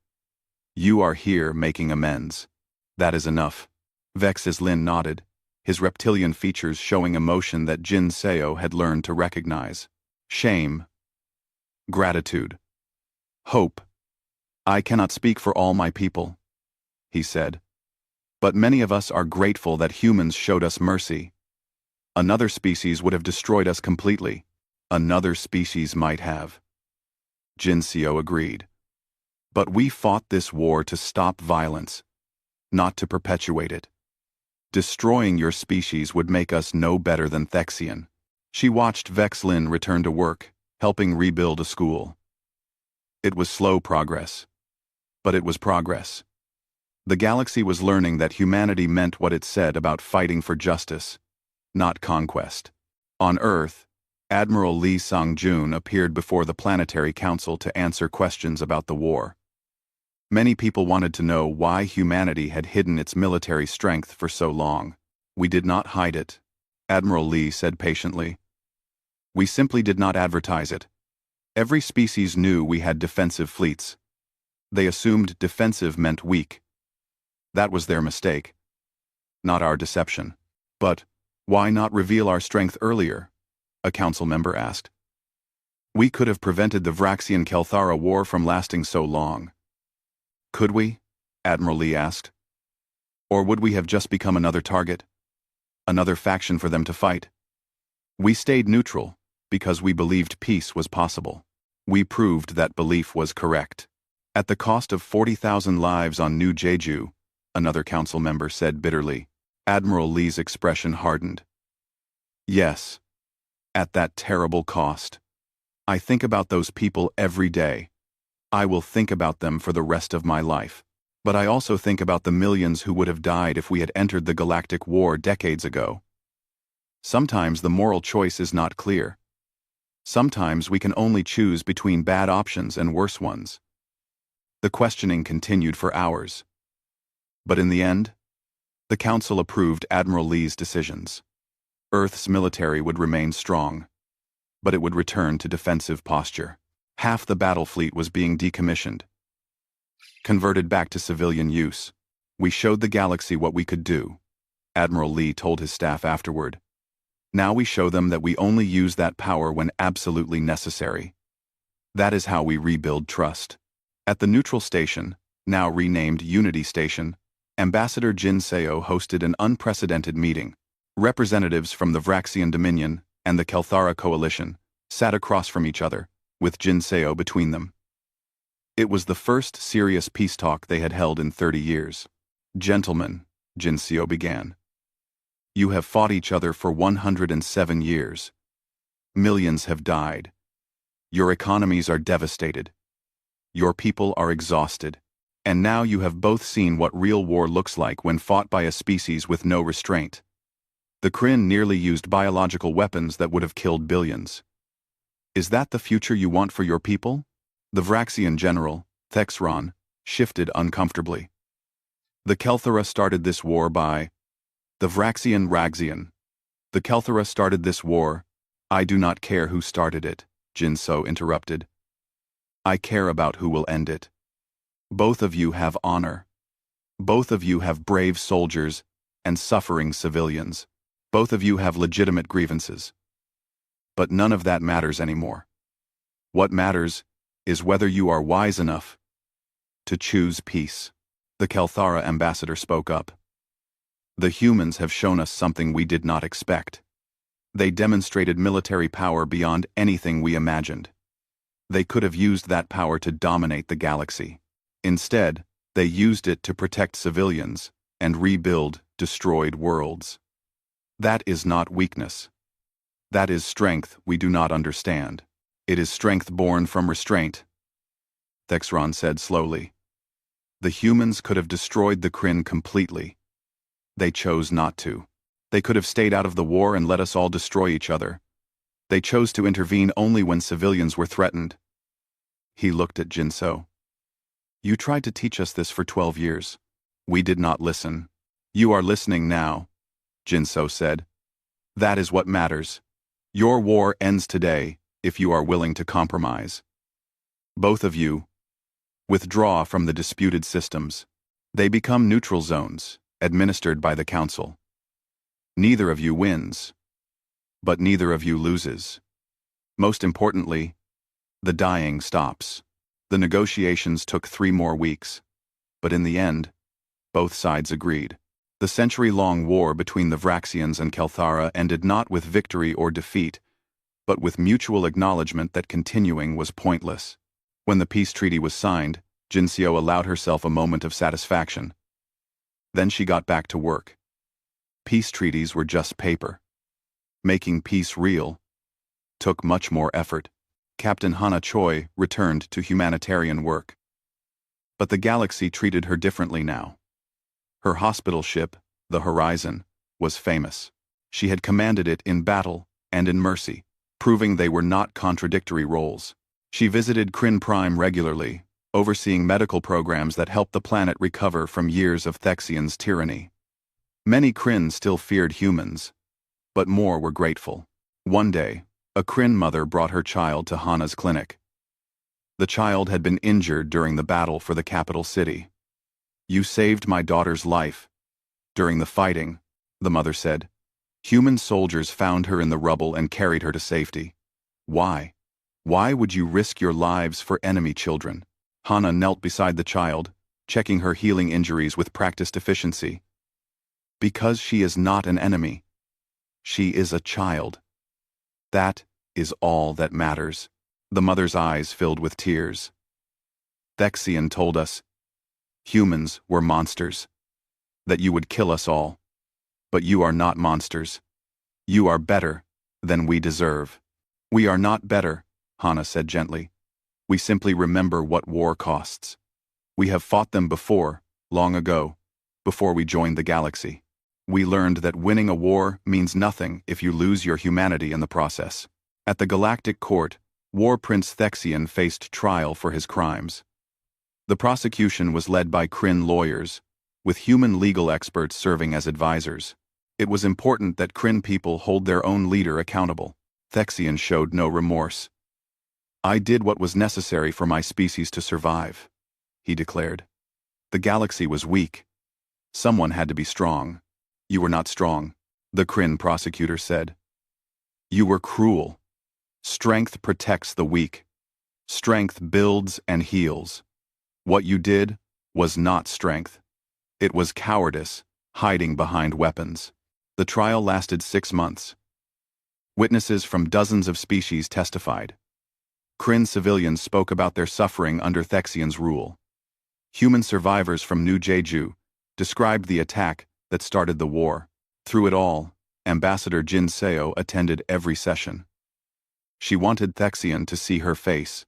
Speaker 1: You are here making amends. That is enough. Vex Lin nodded, his reptilian features showing emotion that Jin Seo had learned to recognize. Shame, Gratitude. Hope. I cannot speak for all my people, he said. But many of us are grateful that humans showed us mercy. Another species would have destroyed us completely. Another species might have. Jinseo agreed. But we fought this war to stop violence, not to perpetuate it. Destroying your species would make us no better than Thexian. She watched Vexlin return to work, helping rebuild a school. It was slow progress, but it was progress. The galaxy was learning that humanity meant what it said about fighting for justice, not conquest. On Earth, Admiral Lee Sang-jun appeared before the Planetary Council to answer questions about the war. Many people wanted to know why humanity had hidden its military strength for so long. We did not hide it, Admiral Lee said patiently. We simply did not advertise it. Every species knew we had defensive fleets. They assumed defensive meant weak. That was their mistake, not our deception. But why not reveal our strength earlier? A council member asked. We could have prevented the Vraxian-Kelthara war from lasting so long. Could we? Admiral Lee asked. Or would we have just become another target? Another faction for them to fight? We stayed neutral because we believed peace was possible. We proved that belief was correct. At the cost of 40,000 lives on New Jeju, another council member said bitterly. Admiral Lee's expression hardened. Yes, at that terrible cost. I think about those people every day. I will think about them for the rest of my life. But I also think about the millions who would have died if we had entered the Galactic War decades ago. Sometimes the moral choice is not clear. Sometimes we can only choose between bad options and worse ones. The questioning continued for hours. But in the end, the Council approved Admiral Lee's decisions. Earth's military would remain strong, but it would return to defensive posture. Half the battle fleet was being decommissioned, converted back to civilian use. We showed the galaxy what we could do, Admiral Lee told his staff afterward. Now we show them that we only use that power when absolutely necessary. That is how we rebuild trust. At the neutral station, now renamed Unity Station, Ambassador Jinseo hosted an unprecedented meeting. Representatives from the Vraxian Dominion and the Kelthara Coalition sat across from each other, with Jinseo between them. It was the first serious peace talk they had held in 30 years. Gentlemen, Jinseo began. You have fought each other for 107 years. Millions have died. Your economies are devastated. Your people are exhausted. And now you have both seen what real war looks like when fought by a species with no restraint. The Kryn nearly used biological weapons that would have killed billions. Is that the future you want for your people? The Vraxian general, Thexron, shifted uncomfortably. The Kelthara started this war by... The Vraxian Raxian. The Kelthara started this war. I do not care who started it, Jinseo interrupted. I care about who will end it. Both of you have honor. Both of you have brave soldiers and suffering civilians. Both of you have legitimate grievances. But none of that matters anymore. What matters is whether you are wise enough to choose peace. The Kelthara ambassador spoke up. The humans have shown us something we did not expect. They demonstrated military power beyond anything we imagined. They could have used that power to dominate the galaxy. Instead, they used it to protect civilians and rebuild destroyed worlds. That is not weakness. That is strength we do not understand. It is strength born from restraint. Thexron said slowly. The humans could have destroyed the Kryn completely. They chose not to. They could have stayed out of the war and let us all destroy each other. They chose to intervene only when civilians were threatened. He looked at Jinseo. You tried to teach us this for 12 years. We did not listen. You are listening now, Jinseo said. That is what matters. Your war ends today if you are willing to compromise. Both of you withdraw from the disputed systems. They become neutral zones, administered by the Council. Neither of you wins, but neither of you loses. Most importantly, The dying stops. The negotiations took 3 more weeks. But in the end, both sides agreed. The century-long war between the Vraxians and Kelthara ended not with victory or defeat, but with mutual acknowledgement that continuing was pointless. When the peace treaty was signed, Jinseo allowed herself a moment of satisfaction. Then she got back to work. Peace treaties were just paper. Making peace real took much more effort. Captain Hana Choi returned to humanitarian work. But the galaxy treated her differently now. Her hospital ship, the Horizon, was famous. She had commanded it in battle and in mercy, proving they were not contradictory roles. She visited Kryn Prime regularly, overseeing medical programs that helped the planet recover from years of Thexian's tyranny. Many Kryn still feared humans, but more were grateful. One day, a Kryn mother brought her child to Hana's clinic. The child had been injured during the battle for the capital city. "You saved my daughter's life." "During the fighting," the mother said, "human soldiers found her in the rubble and carried her to safety. Why? Why would you risk your lives for enemy children?" Hana knelt beside the child, checking her healing injuries with practiced efficiency. "Because she is not an enemy. She is a child. That is all that matters." The mother's eyes filled with tears. "Thexian told us humans were monsters, that you would kill us all. But you are not monsters. You are better than we deserve." "We are not better," Hana said gently. "We simply remember what war costs. We have fought them before, long ago, before we joined the galaxy. We learned that winning a war means nothing if you lose your humanity in the process." At the Galactic Court, War Prince Thexian faced trial for his crimes. The prosecution was led by Kryn lawyers, with human legal experts serving as advisors. It was important that Kryn people hold their own leader accountable. Thexian showed no remorse. "I did what was necessary for my species to survive," he declared. "The galaxy was weak. Someone had to be strong. You were not strong," the Kryn prosecutor said. "You were cruel. Strength protects the weak. Strength builds and heals. What you did was not strength. It was cowardice, hiding behind weapons." The trial lasted 6 months. Witnesses from dozens of species testified. Kryn civilians spoke about their suffering under Thexian's rule. Human survivors from New Jeju described the attack that started the war. Through it all, Ambassador Jinseo attended every session. She wanted Thexian to see her face,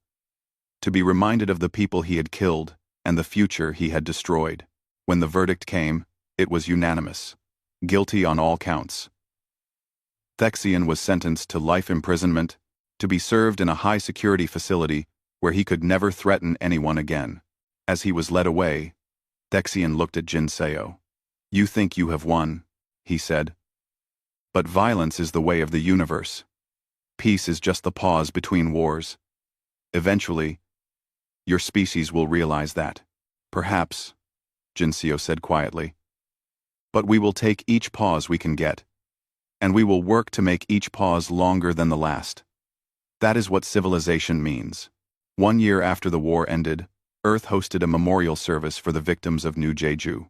Speaker 1: to be reminded of the people he had killed and the future he had destroyed. When the verdict came, it was unanimous. Guilty on all counts. Thexian was sentenced to life imprisonment, to be served in a high-security facility where he could never threaten anyone again. As he was led away, Thexian looked at Jinseo. "You think you have won," he said. "But violence is the way of the universe. Peace is just the pause between wars. Eventually, your species will realize that." "Perhaps," Jinseo said quietly. "But we will take each pause we can get, and we will work to make each pause longer than the last. That is what civilization means." 1 year after the war ended, Earth hosted a memorial service for the victims of New Jeju.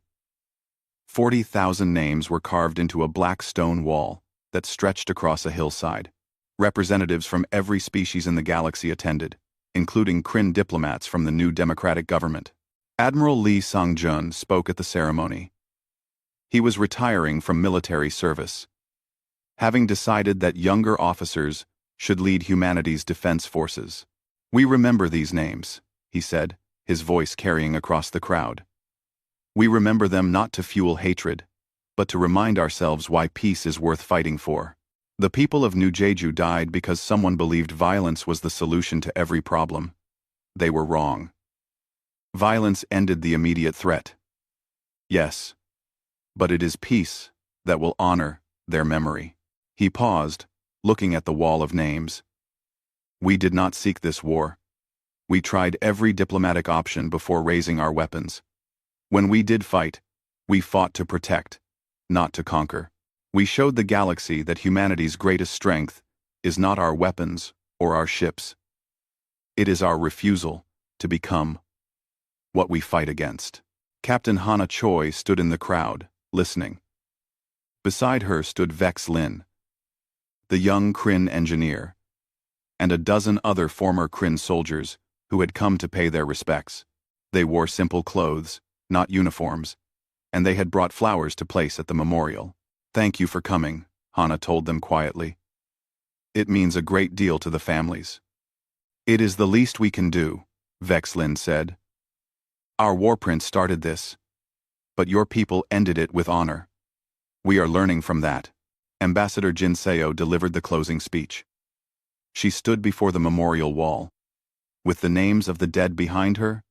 Speaker 1: 40,000 names were carved into a black stone wall that stretched across a hillside. Representatives from every species in the galaxy attended, including Kryn diplomats from the new democratic government. Admiral Lee Sang-jun spoke at the ceremony. He was retiring from military service, having decided that younger officers should lead humanity's defense forces. "We remember these names," he said, his voice carrying across the crowd. "We remember them not to fuel hatred, but to remind ourselves why peace is worth fighting for. The people of New Jeju died because someone believed violence was the solution to every problem. They were wrong. Violence ended the immediate threat. Yes, but it is peace that will honor their memory." He paused, looking at the wall of names. "We did not seek this war. We tried every diplomatic option before raising our weapons. When we did fight, we fought to protect, not to conquer. We showed the galaxy that humanity's greatest strength is not our weapons or our ships. It is our refusal to become what we fight against. Captain Hana Choi stood in the crowd, listening. Beside her stood Vex Lin, the young Kryn engineer, and a dozen other former Kryn soldiers who had come to pay their respects. They wore simple clothes, not uniforms, and they had brought flowers to place at the memorial. "Thank you for coming," Hana told them quietly. "It means a great deal to the families." "It is the least we can do," Vex Lin said. "Our war prince started this, but your people ended it with honor. We are learning from that." Ambassador Jin Seo delivered the closing speech. She stood before the memorial wall, with the names of the dead behind her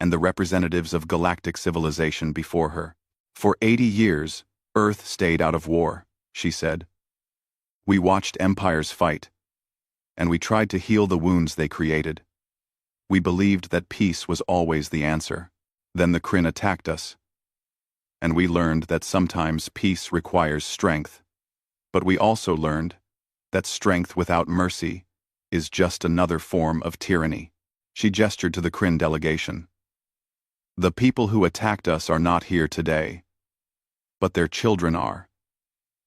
Speaker 1: and the representatives of galactic civilization before her. "For 80 years, Earth stayed out of war," she said. "We watched empires fight, and we tried to heal the wounds they created. We believed that peace was always the answer. Then the Kryn attacked us, and we learned that sometimes peace requires strength. But we also learned that strength without mercy is just another form of tyranny." She gestured to the Kryn delegation. "The people who attacked us are not here today, but their children are.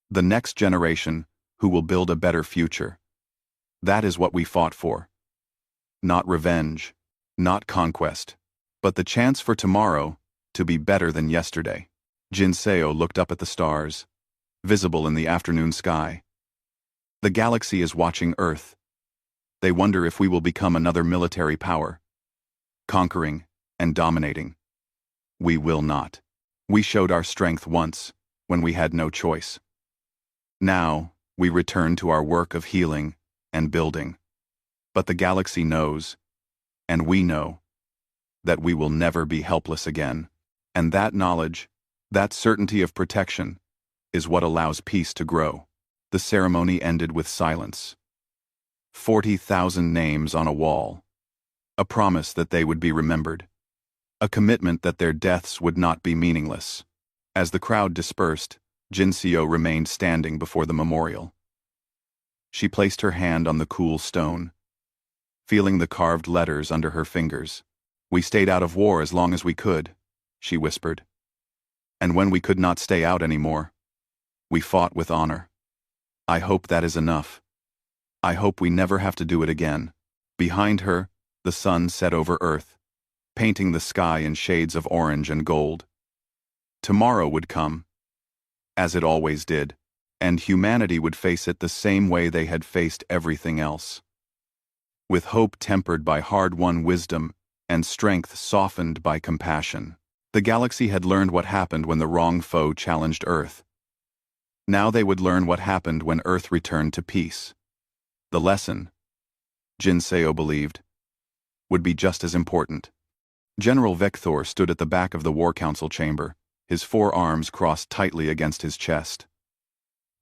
Speaker 1: The next generation who will build a better future. That is what we fought for. Not revenge, not conquest, but the chance for tomorrow to be better than yesterday." Jin Seo looked up at the stars, visible in the afternoon sky. "The galaxy is watching Earth. They wonder if we will become another military power, conquering and dominating. We will not. We showed our strength once, when we had no choice. Now, we return to our work of healing and building. But the galaxy knows, and we know, that we will never be helpless again. And that knowledge, that certainty of protection, is what allows peace to grow." The ceremony ended with silence. 40,000 names on a wall. A promise that they would be remembered. A commitment that their deaths would not be meaningless. As the crowd dispersed, Jin Seo remained standing before the memorial. She placed her hand on the cool stone, feeling the carved letters under her fingers. "We stayed out of war as long as we could," she whispered. "And when we could not stay out anymore, we fought with honor. I hope that is enough. I hope we never have to do it again." Behind her, the sun set over Earth, painting the sky in shades of orange and gold. Tomorrow would come, as it always did, and humanity would face it the same way they had faced everything else. With hope tempered by hard-won wisdom and strength softened by compassion. The galaxy had learned what happened when the wrong foe challenged Earth. Now they would learn what happened when Earth returned to peace. The lesson, Jin Seo believed, would be just as important. General Vector stood at the back of the War Council chamber, his forearms crossed tightly against his chest.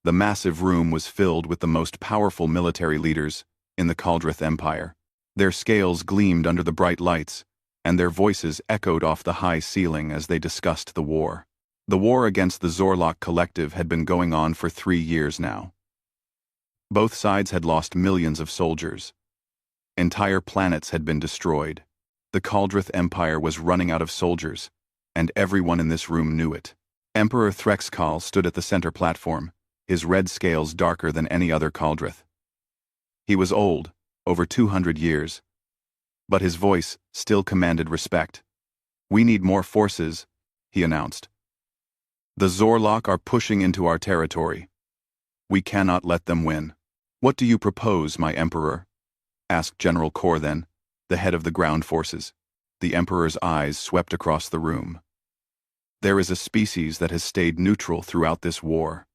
Speaker 1: The massive room was filled with the most powerful military leaders in the Kaldrith Empire. Their scales gleamed under the bright lights, and their voices echoed off the high ceiling as they discussed the war. The war against the Zorlok Collective had been going on for 3 years now. Both sides had lost millions of soldiers. Entire planets had been destroyed. The Kaldrith Empire was running out of soldiers, and everyone in this room knew it. Emperor Threxkal stood at the center platform, his red scales darker than any other Kaldrith. He was old, over 200 years, but his voice still commanded respect. "We need more forces," he announced. "The Zorlok are pushing into our territory. We cannot let them win." "What do you propose, my emperor?" asked General Korthen, the head of the ground forces. The emperor's eyes swept across the room. "There is a species that has stayed neutral throughout this war.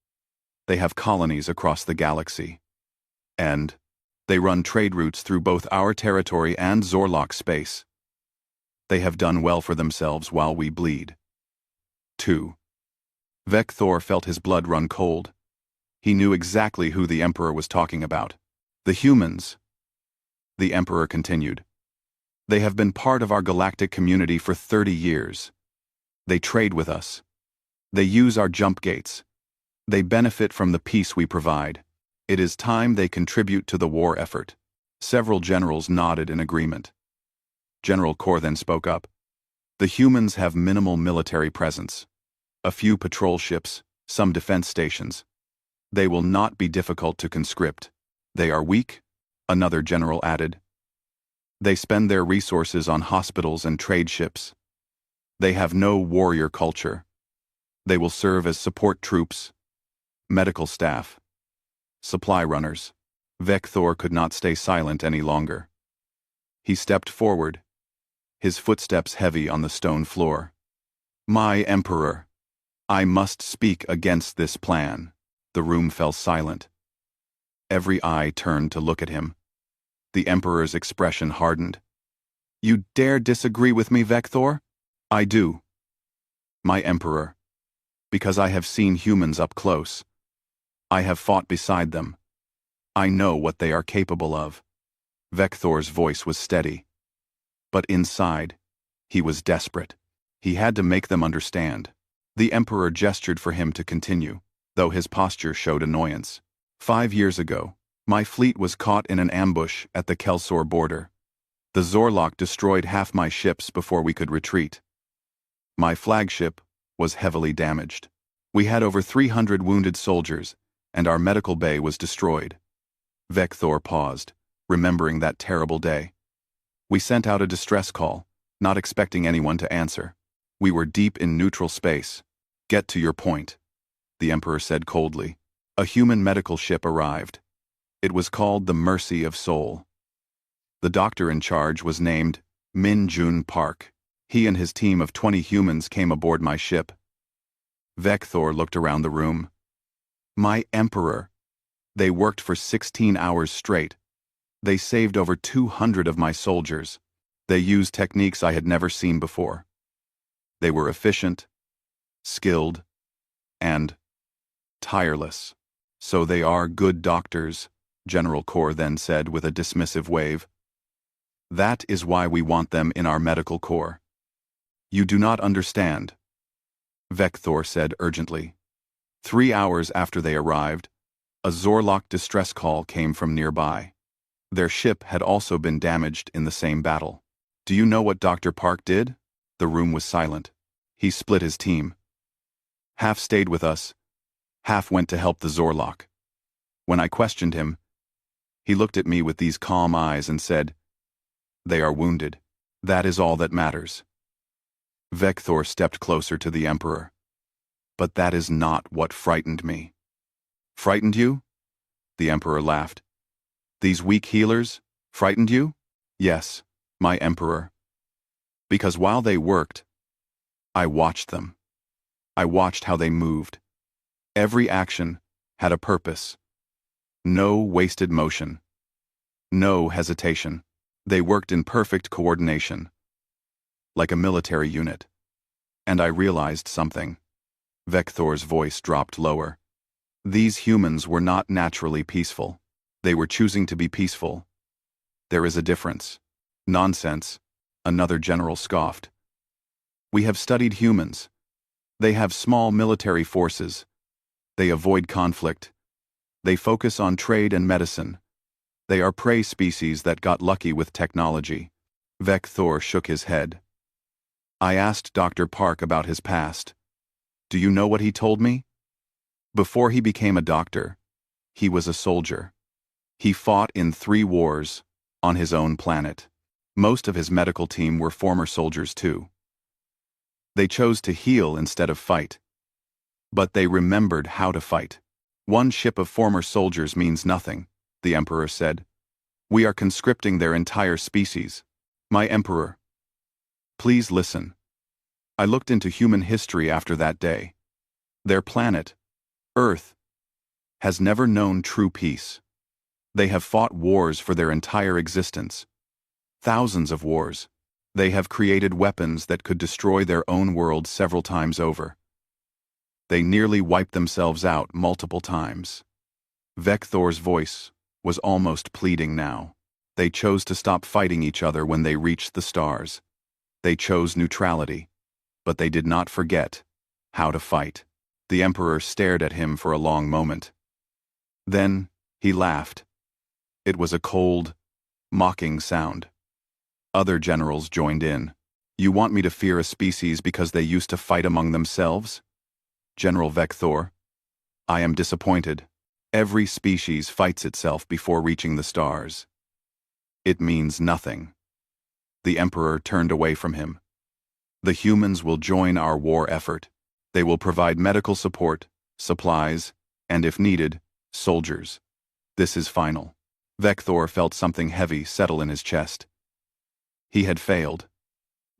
Speaker 1: They have colonies across the galaxy. And they run trade routes through both our territory and Zorlok space. They have done well for themselves while we bleed." 2. Vector felt his blood run cold. He knew exactly who the Emperor was talking about. "The humans," the Emperor continued. "They have been part of our galactic community for 30 years. They trade with us. They use our jump gates. They benefit from the peace we provide. It is time they contribute to the war effort. Several generals nodded in agreement. General Kor then spoke up. The humans have minimal military presence. A few patrol ships, some defense stations. They will not be difficult to conscript. They are weak, another general added. They spend their resources on hospitals and trade ships. They have no warrior culture. They will serve as support troops, medical staff, supply runners. Vector could not stay silent any longer. He stepped forward, his footsteps heavy on the stone floor. My Emperor, I must speak against this plan. The room fell silent. Every eye turned to look at him. The Emperor's expression hardened. You dare disagree with me, Vector? I do. My Emperor, because I have seen humans up close. I have fought beside them. I know what they are capable of. Vector's voice was steady. But inside, he was desperate. He had to make them understand. The Emperor gestured for him to continue, though his posture showed annoyance. 5 years ago, my fleet was caught in an ambush at the Kelsor border. The Zorlok destroyed half my ships before we could retreat. My flagship was heavily damaged. We had over 300 wounded soldiers, and our medical bay was destroyed. Vector paused, remembering that terrible day. We sent out a distress call, not expecting anyone to answer. We were deep in neutral space. Get to your point, the Emperor said coldly. A human medical ship arrived. It was called the Mercy of Soul. The doctor in charge was named Min Jun Park. He and his team of 20 humans came aboard my ship. Vector looked around the room. My Emperor. They worked for 16 hours straight. They saved over 200 of my soldiers. They used techniques I had never seen before. They were efficient, skilled, and tireless. So they are good doctors, General Kor then said with a dismissive wave. That is why we want them in our medical corps. You do not understand, Vector said urgently. 3 hours after they arrived, a Zorlok distress call came from nearby. Their ship had also been damaged in the same battle. Do you know what Dr. Park did? The room was silent. He split his team. Half stayed with us, half went to help the Zorlok. When I questioned him, he looked at me with these calm eyes and said, They are wounded. That is all that matters. Vector stepped closer to the Emperor. But that is not what frightened me. Frightened you? The Emperor laughed. These weak healers frightened you? Yes, my Emperor. Because while they worked, I watched them. I watched how they moved. Every action had a purpose. No wasted motion. No hesitation. They worked in perfect coordination, like a military unit. And I realized something. Vector's voice dropped lower. These humans were not naturally peaceful. They were choosing to be peaceful. There is a difference. Nonsense, another general scoffed. We have studied humans. They have small military forces. They avoid conflict. They focus on trade and medicine. They are prey species that got lucky with technology. Vector shook his head. I asked Dr. Park about his past. Do you know what he told me? Before he became a doctor, he was a soldier. He fought in 3 wars on his own planet. Most of his medical team were former soldiers too. They chose to heal instead of fight. But they remembered how to fight. One ship of former soldiers means nothing, the Emperor said. We are conscripting their entire species. My Emperor, please listen. I looked into human history after that day. Their planet, Earth, has never known true peace. They have fought wars for their entire existence. Thousands of wars. They have created weapons that could destroy their own world several times over. They nearly wiped themselves out multiple times. Vector's voice was almost pleading now. They chose to stop fighting each other when they reached the stars. They chose neutrality, but they did not forget how to fight. The Emperor stared at him for a long moment. Then he laughed. It was a cold, mocking sound. Other generals joined in. You want me to fear a species because they used to fight among themselves? General Vector, I am disappointed. Every species fights itself before reaching the stars. It means nothing. The Emperor turned away from him. The humans will join our war effort. They will provide medical support, supplies, and if needed, soldiers. This is final. Vector felt something heavy settle in his chest. He had failed.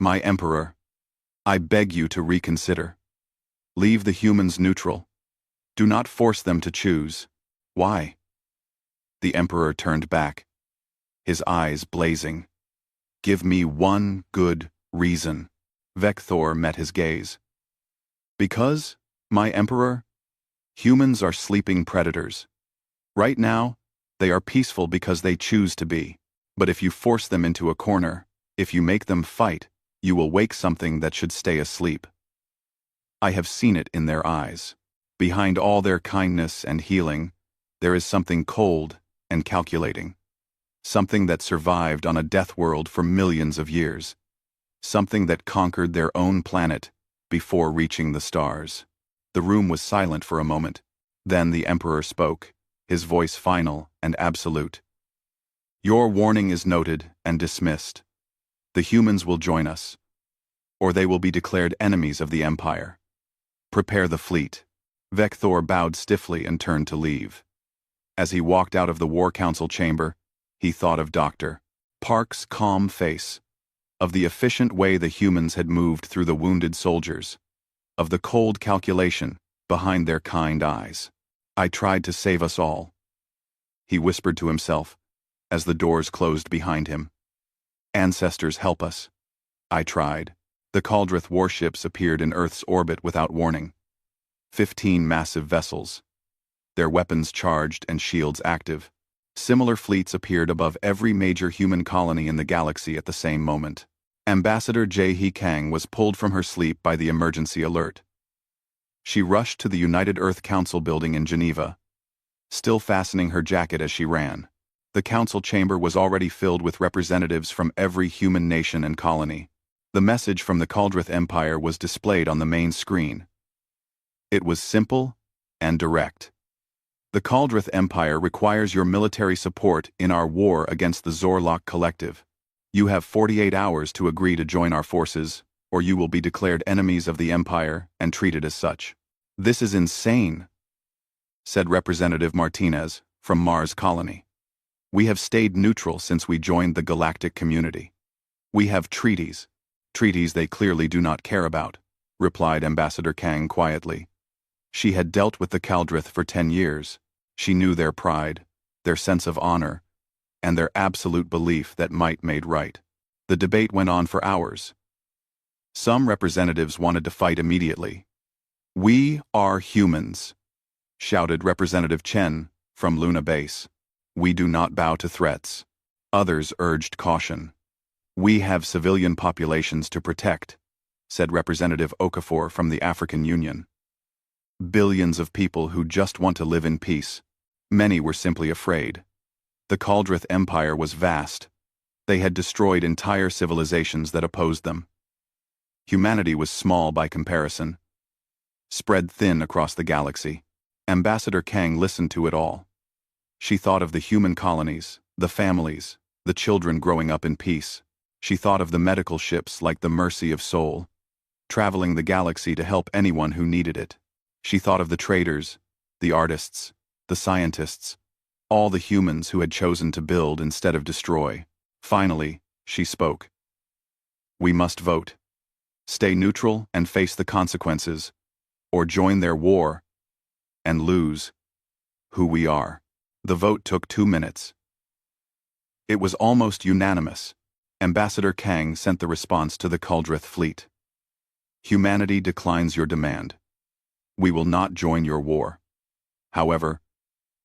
Speaker 1: My Emperor, I beg you to reconsider. Leave the humans neutral. Do not force them to choose. Why? The Emperor turned back, his eyes blazing. Give me one good reason. Vector met his gaze. Because, my Emperor, humans are sleeping predators. Right now, they are peaceful because they choose to be. But if you force them into a corner, if you make them fight, you will wake something that should stay asleep. I have seen it in their eyes. Behind all their kindness and healing, there is something cold and calculating. Something that survived on a death world for millions of years. Something that conquered their own planet before reaching the stars. The room was silent for a moment. Then the Emperor spoke, his voice final and absolute. Your warning is noted and dismissed. The humans will join us, or they will be declared enemies of the Empire. Prepare the fleet. Vector bowed stiffly and turned to leave. As he walked out of the War Council chamber, he thought of Dr. Park's calm face, of the efficient way the humans had moved through the wounded soldiers, of the cold calculation behind their kind eyes. I tried to save us all, he whispered to himself as the doors closed behind him. Ancestors, help us. I tried. The Caldrith warships appeared in Earth's orbit without warning. 15 massive vessels, their weapons charged and shields active. Similar fleets appeared above every major human colony in the galaxy at the same moment. Ambassador Jae-hee Kang was pulled from her sleep by the emergency alert. She rushed to the United Earth Council building in Geneva, still fastening her jacket as she ran. The council chamber was already filled with representatives from every human nation and colony. The message from the Caldrith Empire was displayed on the main screen. It was simple and direct. The Caldrith Empire requires your military support in our war against the Zorlok Collective. You have 48 hours to agree to join our forces, or you will be declared enemies of the Empire and treated as such. This is insane, said Representative Martinez from Mars Colony. We have stayed neutral since we joined the galactic community. We have treaties. Treaties they clearly do not care about, replied Ambassador Kang quietly. She had dealt with the Caldrith for 10 years. She knew their pride, their sense of honor, and their absolute belief that might made right. The debate went on for hours. Some representatives wanted to fight immediately. We are humans, shouted Representative Chen from Luna Base. We do not bow to threats. Others urged caution. We have civilian populations to protect, said Representative Okafor from the African Union. Billions of people who just want to live in peace. Many were simply afraid. The Caldrith Empire was vast. They had destroyed entire civilizations that opposed them. Humanity was small by comparison, spread thin across the galaxy. Ambassador Kang listened to it all. She thought of the human colonies, the families, the children growing up in peace. She thought of the medical ships like the Mercy of Soul, traveling the galaxy to help anyone who needed it. She thought of the traders, the artists, the scientists, all the humans who had chosen to build instead of destroy. Finally, she spoke. We must vote. Stay neutral and face the consequences, or join their war and lose who we are. The vote took 2 minutes. It was almost unanimous. Ambassador Kang sent the response to the Caldrith fleet. Humanity declines your demand. We will not join your war. However,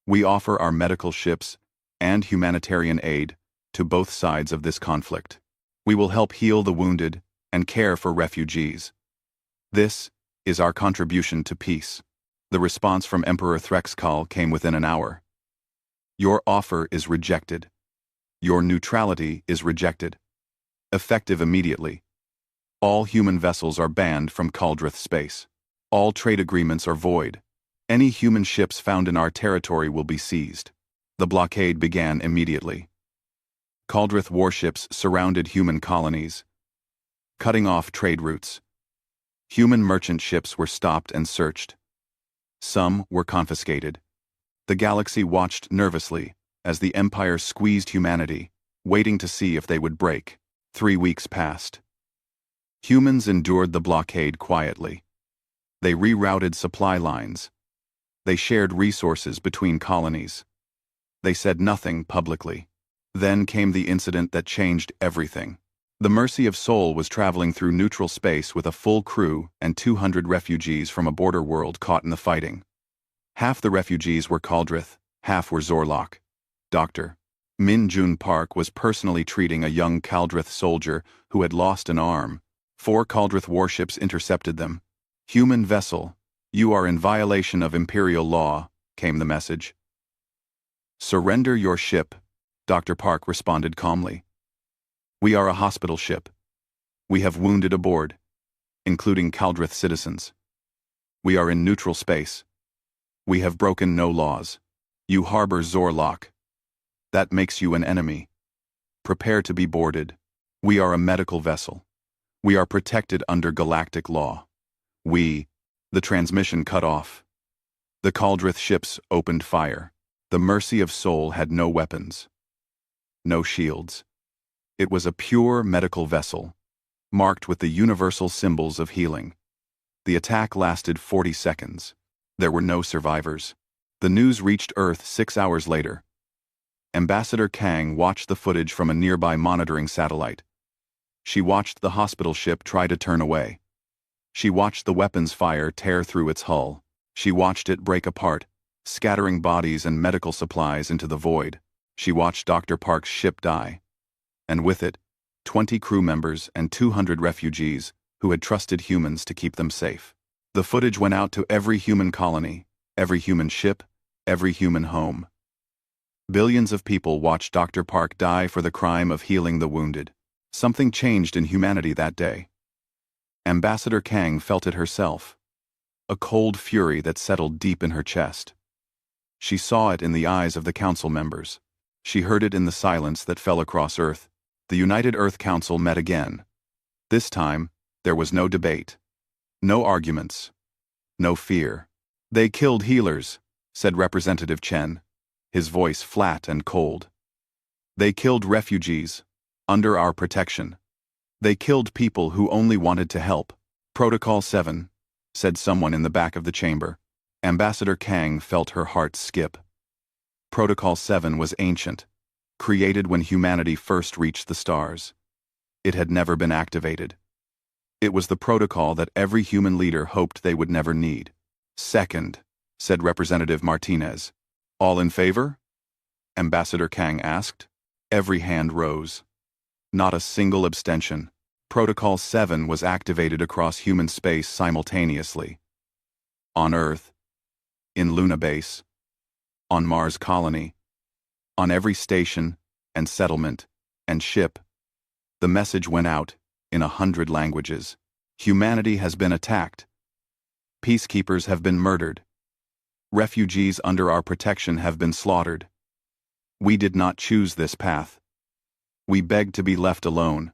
Speaker 1: we offer our medical ships and humanitarian aid to both sides of this conflict. We will help heal the wounded and care for refugees. This is our contribution to peace. The response from Emperor Threxkal came within an hour. Your offer is rejected. Your neutrality is rejected. Effective immediately. All human vessels are banned from Caldrith space. All trade agreements are void. Any human ships found in our territory will be seized. The blockade began immediately. Caldrith warships surrounded human colonies, cutting off trade routes. Human merchant ships were stopped and searched. Some were confiscated. The galaxy watched nervously as the Empire squeezed humanity, waiting to see if they would break. 3 weeks passed. Humans endured the blockade quietly. They rerouted supply lines. They shared resources between colonies. They said nothing publicly. Then came the incident that changed everything. The Mercy of Sol was traveling through neutral space with a full crew and 200 refugees from a border world caught in the fighting. Half the refugees were Caldrith, half were Zorlok. Dr. Min Jun Park was personally treating a young Caldrith soldier who had lost an arm. 4 Caldrith warships intercepted them. "Human vessel, you are in violation of Imperial law," came the message. "Surrender your ship," Dr. Park responded calmly. "We are a hospital ship. We have wounded aboard, including Caldrith citizens. We are in neutral space. We have broken no laws. You harbor Zorlok. That makes you an enemy. Prepare to be boarded. We are a medical vessel. We are protected under galactic law. The transmission cut off. The Caldrith ships opened fire. The Mercy of Sol had no weapons. No shields. It was a pure medical vessel, marked with the universal symbols of healing. The attack lasted 40 seconds. There were no survivors. The news reached Earth 6 hours later. Ambassador Kang watched the footage from a nearby monitoring satellite. She watched the hospital ship try to turn away. She watched the weapons fire tear through its hull. She watched it break apart, scattering bodies and medical supplies into the void. She watched Dr. Park's ship die. And with it, 20 crew members and 200 refugees who had trusted humans to keep them safe. The footage went out to every human colony, every human ship, every human home. Billions of people watched Dr. Park die for the crime of healing the wounded. Something changed in humanity that day. Ambassador Kang felt it herself. A cold fury that settled deep in her chest. She saw it in the eyes of the council members. She heard it in the silence that fell across Earth. The United Earth Council met again. This time, there was no debate. No arguments. No fear. "They killed healers," said Representative Chen, his voice flat and cold. "They killed refugees, under our protection. They killed people who only wanted to help." "Protocol 7, said someone in the back of the chamber. Ambassador Kang felt her heart skip. Protocol 7 was ancient, created when humanity first reached the stars. It had never been activated. It was the protocol that every human leader hoped they would never need. "Second," said Representative Martinez. "All in favor?" Ambassador Kang asked. Every hand rose. Not a single abstention. Protocol 7 was activated across human space simultaneously. On Earth, in Luna Base, on Mars Colony, on every station and settlement and ship, the message went out in 100 languages. Humanity has been attacked. Peacekeepers have been murdered. Refugees under our protection have been slaughtered. We did not choose this path. We beg to be left alone.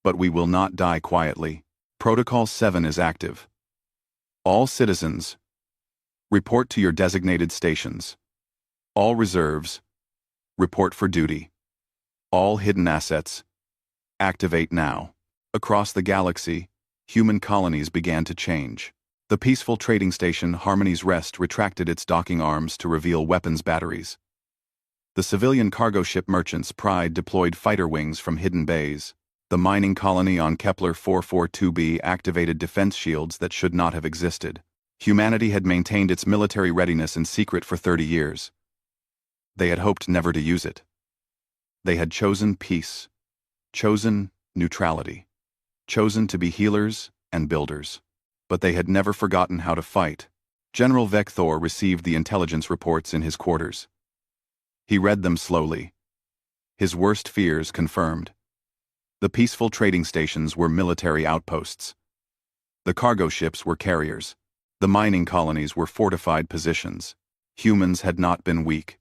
Speaker 1: But we will not die quietly. Protocol 7 is active. All citizens, report to your designated stations. All reserves, report for duty. All hidden assets, activate now. Across the galaxy, human colonies began to change. The peaceful trading station Harmony's Rest retracted its docking arms to reveal weapons batteries. The civilian cargo ship Merchant's Pride deployed fighter wings from hidden bays. The mining colony on Kepler 442b activated defense shields that should not have existed. Humanity had maintained its military readiness in secret for 30 years. They had hoped never to use it. They had chosen peace, chosen neutrality, chosen to be healers and builders. But they had never forgotten how to fight. General Vecthor received the intelligence reports in his quarters. He read them slowly. His worst fears confirmed. The peaceful trading stations were military outposts. The cargo ships were carriers. The mining colonies were fortified positions. Humans had not been weak.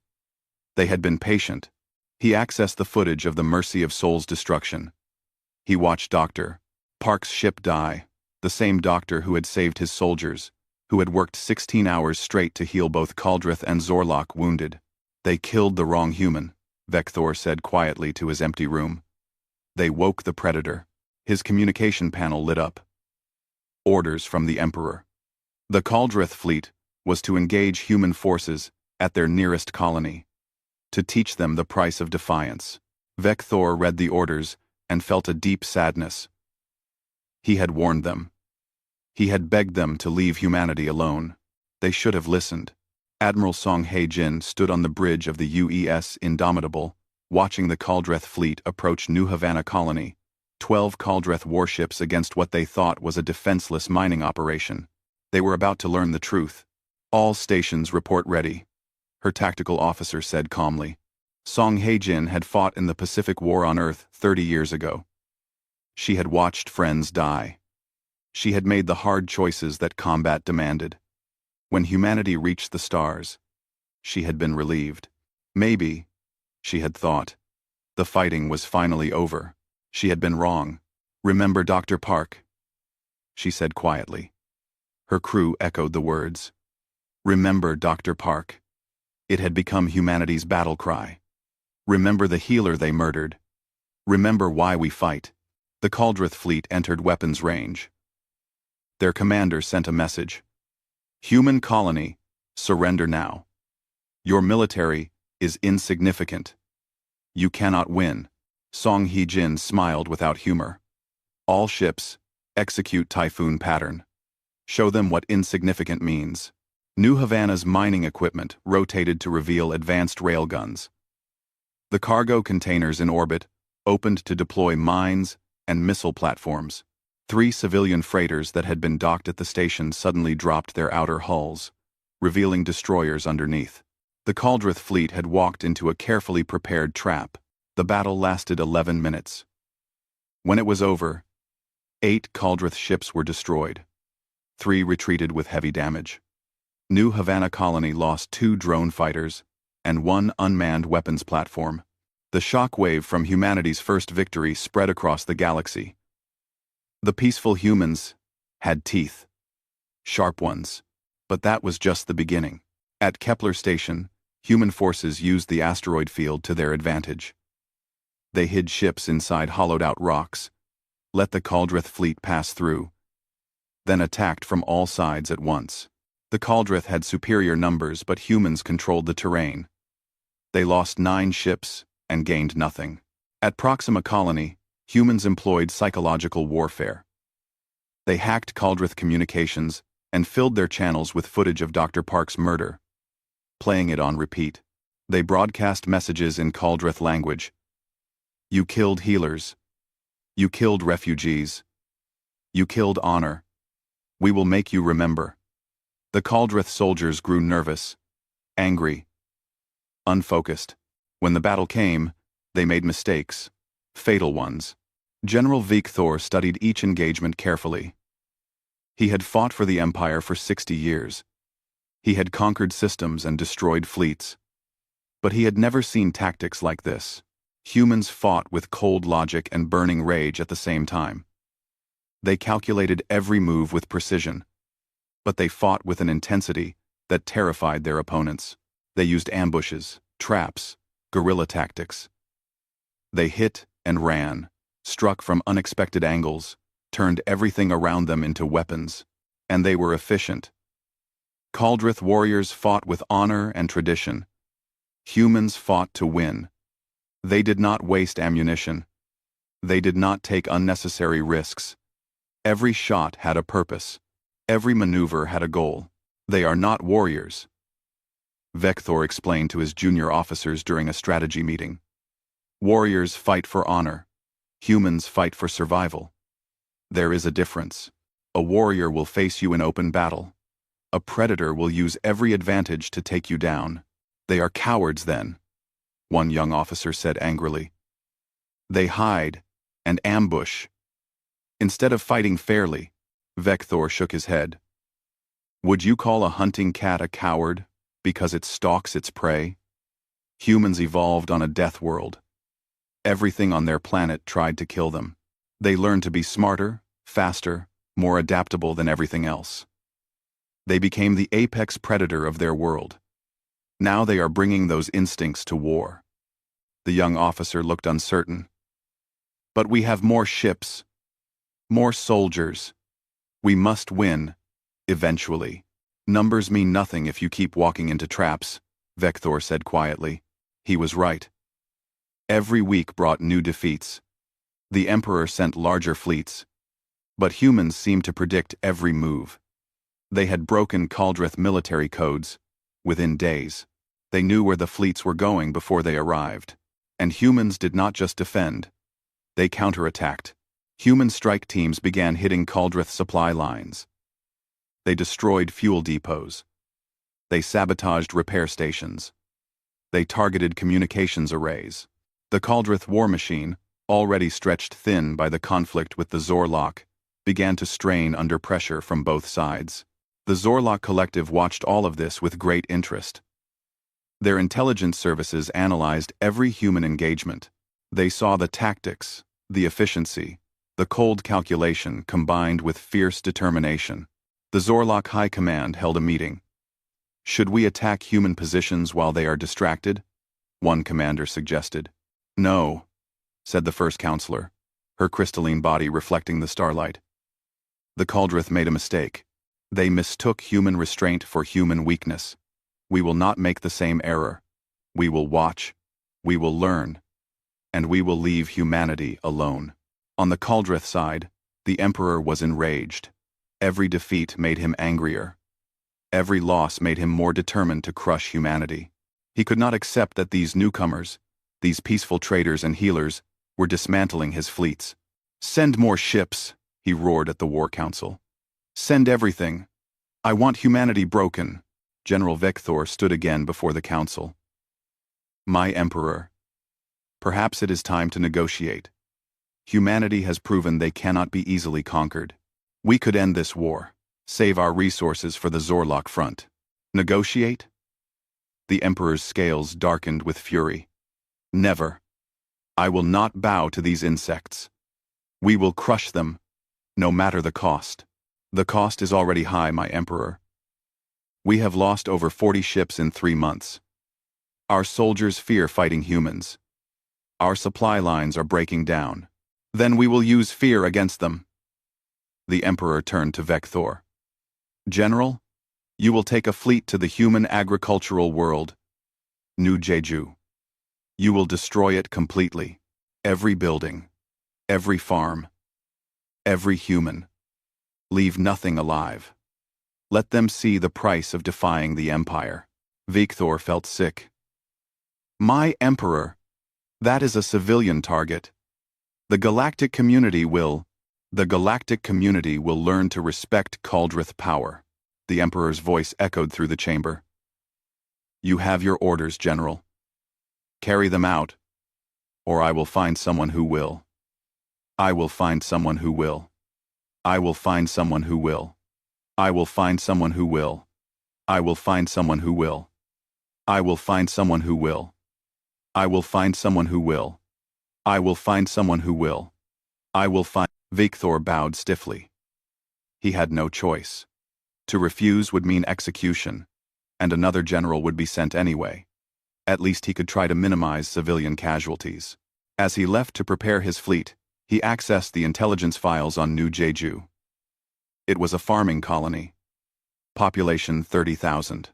Speaker 1: They had been patient. He accessed the footage of the Mercy of Souls destruction. He watched Dr. Park's ship die, the same doctor who had saved his soldiers, who had worked 16 hours straight to heal both Kaldrith and Zorlok wounded. They killed the wrong human, Vector said quietly to his empty room. They woke the predator. His communication panel lit up. Orders from the Emperor. The Kaldrith fleet was to engage human forces at their nearest colony, to teach them the price of defiance. Vector read the orders and felt a deep sadness. He had warned them. He had begged them to leave humanity alone. They should have listened. Admiral Song Hae-jin stood on the bridge of the UES Indomitable, watching the Kaldrith fleet approach New Havana colony, 12 Kaldrith warships against what they thought was a defenseless mining operation. They were about to learn the truth. All stations report ready, her tactical officer said calmly. Song Hae-jin had fought in the Pacific War on Earth 30 years ago. She had watched friends die. She had made the hard choices that combat demanded. When humanity reached the stars, she had been relieved. Maybe, she had thought, the fighting was finally over. She had been wrong. Remember Dr. Park? She said quietly. Her crew echoed the words. Remember Dr. Park. It had become humanity's battle cry. Remember the healer they murdered. Remember why we fight. The Kaldrith fleet entered weapons range. Their commander sent a message. Human colony, surrender now. Your military is insignificant. You cannot win. Song Hae-jin smiled without humor. All ships, execute typhoon pattern. Show them what insignificant means. New Havana's mining equipment rotated to reveal advanced railguns. The cargo containers in orbit opened to deploy mines and missile platforms. 3 civilian freighters that had been docked at the station suddenly dropped their outer hulls, revealing destroyers underneath. The Kaldrith fleet had walked into a carefully prepared trap. The battle lasted 11 minutes. When it was over, 8 Kaldrith ships were destroyed. 3 retreated with heavy damage. New Havana colony lost 2 drone fighters and 1 unmanned weapons platform. The shockwave from humanity's first victory spread across the galaxy. The peaceful humans had teeth. Sharp ones. But that was just the beginning. At Kepler Station, human forces used the asteroid field to their advantage. They hid ships inside hollowed-out rocks, let the Kaldrith fleet pass through, then attacked from all sides at once. The Kaldrith had superior numbers, but humans controlled the terrain. They lost 9 ships and gained nothing. At Proxima Colony, humans employed psychological warfare. They hacked Kaldrith communications and filled their channels with footage of Dr. Park's murder, playing it on repeat. They broadcast messages in Kaldrith language. You killed healers. You killed refugees. You killed honor. We will make you remember. The Kaldrith soldiers grew nervous, angry, unfocused. When the battle came, they made mistakes, fatal ones. General Vector studied each engagement carefully. He had fought for the Empire for 60 years. He had conquered systems and destroyed fleets. But he had never seen tactics like this. Humans fought with cold logic and burning rage at the same time. They calculated every move with precision, but they fought with an intensity that terrified their opponents. They used ambushes, traps, guerrilla tactics. They hit and ran, struck from unexpected angles, turned everything around them into weapons, and they were efficient. Kaldrith warriors fought with honor and tradition. Humans fought to win. They did not waste ammunition. They did not take unnecessary risks. Every shot had a purpose. Every maneuver had a goal. They are not warriors, Vector explained to his junior officers during a strategy meeting. Warriors fight for honor. Humans fight for survival. There is a difference. A warrior will face you in open battle. A predator will use every advantage to take you down. They are cowards then. one young officer said angrily. They hide and ambush. Instead of fighting fairly, Vector shook his head. Would you call a hunting cat a coward because it stalks its prey? Humans evolved on a death world. Everything on their planet tried to kill them. They learned to be smarter, faster, more adaptable than everything else. They became the apex predator of their world. Now they are bringing those instincts to war. The young officer looked uncertain. But we have more ships, more soldiers. We must win, eventually. Numbers mean nothing if you keep walking into traps, Vector said quietly. He was right. Every week brought new defeats. The Emperor sent larger fleets. But humans seemed to predict every move. They had broken Kaldrith military codes. Within days, they knew where the fleets were going before they arrived. And humans did not just defend. They counterattacked. Human strike teams began hitting Kaldrith supply lines. They destroyed fuel depots. They sabotaged repair stations. They targeted communications arrays. The Kaldrith war machine, already stretched thin by the conflict with the Zorlok, began to strain under pressure from both sides. The Zorlok Collective watched all of this with great interest. Their intelligence services analyzed every human engagement. They saw the tactics, the efficiency, the cold calculation combined with fierce determination. The Zorlok High Command held a meeting. Should we attack human positions while they are distracted? One commander suggested. No, said the first counselor, her crystalline body reflecting the starlight. The Kaldrith made a mistake. They mistook human restraint for human weakness. We will not make the same error. We will watch. We will learn. And we will leave humanity alone. On the Kaldrith side, the Emperor was enraged. Every defeat made him angrier. Every loss made him more determined to crush humanity. He could not accept that these newcomers, these peaceful traders and healers, were dismantling his fleets. Send more ships, he roared at the War Council. Send everything. I want humanity broken. General Vector stood again before the council. My Emperor. Perhaps it is time to negotiate. Humanity has proven they cannot be easily conquered. We could end this war, save our resources for the Zorlok front. Negotiate? The Emperor's scales darkened with fury. Never. I will not bow to these insects. We will crush them, no matter the cost. The cost is already high, my Emperor. We have lost over 40 ships in 3 months. Our soldiers fear fighting humans. Our supply lines are breaking down. Then we will use fear against them. The Emperor turned to Vector. General, you will take a fleet to the human agricultural world, New Jeju. You will destroy it completely. Every building, every farm, every human. Leave nothing alive. Let them see the price of defying the Empire. Vector felt sick. My Emperor, that is a civilian target. The Galactic community will learn to respect Kaldrith power. The Emperor's voice echoed through the chamber. You have your orders, General. Carry them out, or I will find someone who will. I will find someone who will. I will find someone who will. I will find someone who will. I will find someone who will. I will find someone who will. I will find someone who will. I will find someone who will. I will find. Vector bowed stiffly. He had no choice. To refuse would mean execution, and another general would be sent anyway. At least he could try to minimize civilian casualties. As he left to prepare his fleet, he accessed the intelligence files on New Jeju. It was a farming colony. Population 30,000.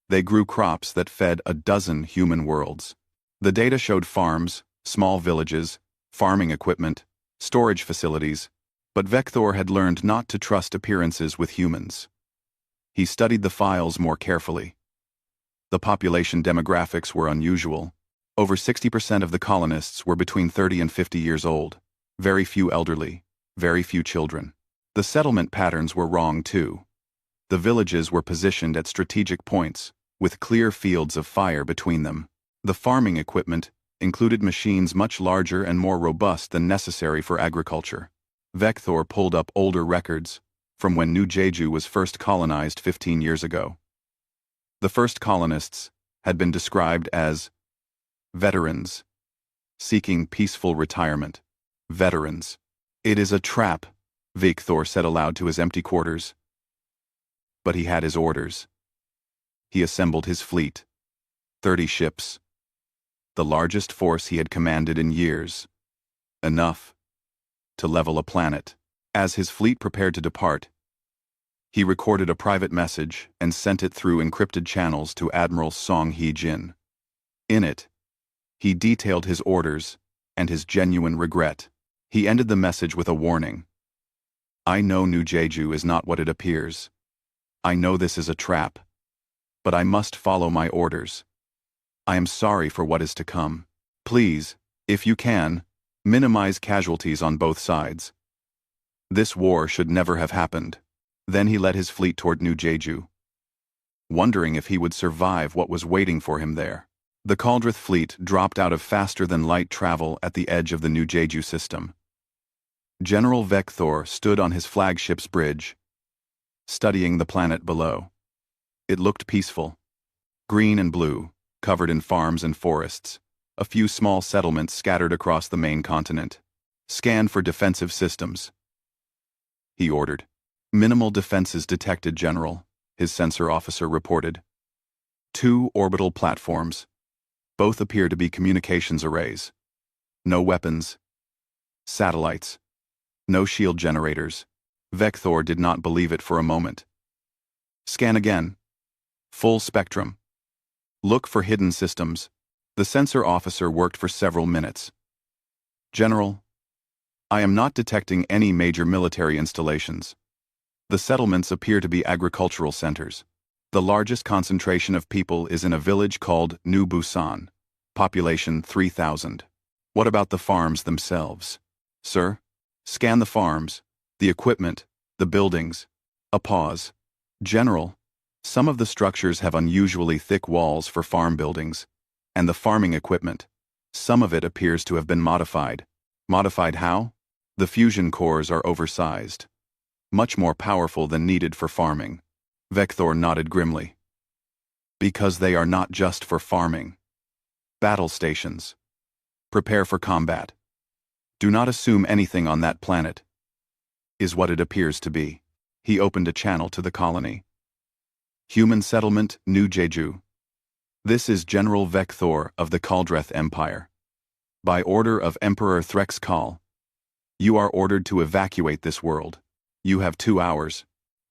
Speaker 1: They grew crops that fed a dozen human worlds. The data showed farms, small villages, farming equipment, storage facilities, but Vector had learned not to trust appearances with humans. He studied the files more carefully. The population demographics were unusual. Over 60% of the colonists were between 30 and 50 years old. Very few elderly, very few children. The settlement patterns were wrong too. The villages were positioned at strategic points, with clear fields of fire between them. The farming equipment included machines much larger and more robust than necessary for agriculture. Vector pulled up older records from when New Jeju was first colonized 15 years ago. The first colonists had been described as veterans, seeking peaceful retirement. Veterans. It is a trap, Vector said aloud to his empty quarters. But he had his orders. He assembled his fleet. 30 ships. The largest force he had commanded in years. Enough to level a planet. As his fleet prepared to depart, he recorded a private message and sent it through encrypted channels to Admiral Song Hee-jin. In it, he detailed his orders and his genuine regret. He ended the message with a warning. I know New Jeju is not what it appears. I know this is a trap. But I must follow my orders. I am sorry for what is to come. Please, if you can, minimize casualties on both sides. This war should never have happened. Then he led his fleet toward New Jeju, wondering if he would survive what was waiting for him there. The Caldrith fleet dropped out of faster-than-light travel at the edge of the New Jeju system. General Vector stood on his flagship's bridge, studying the planet below. It looked peaceful, green and blue, covered in farms and forests, a few small settlements scattered across the main continent. Scan for defensive systems, he ordered. Minimal defenses detected, General, his sensor officer reported. 2 orbital platforms. Both appear to be communications arrays. No weapons. Satellites. No shield generators. Vector did not believe it for a moment. Scan again. Full spectrum. Look for hidden systems. The sensor officer worked for several minutes. General, I am not detecting any major military installations. The settlements appear to be agricultural centers. The largest concentration of people is in a village called New Busan, population 3,000. What about the farms themselves? Sir? Scan the farms, the equipment, the buildings. A pause. General, some of the structures have unusually thick walls for farm buildings, and the farming equipment. Some of it appears to have been modified. Modified how? The fusion cores are oversized. Much more powerful than needed for farming. Vector nodded grimly. Because they are not just for farming. Battle stations. Prepare for combat. Do not assume anything on that planet is what it appears to be. He opened a channel to the colony. Human settlement, New Jeju. This is General Vector of the Caldreth Empire. By order of Emperor Threxkal, you are ordered to evacuate this world. You have 2 hours.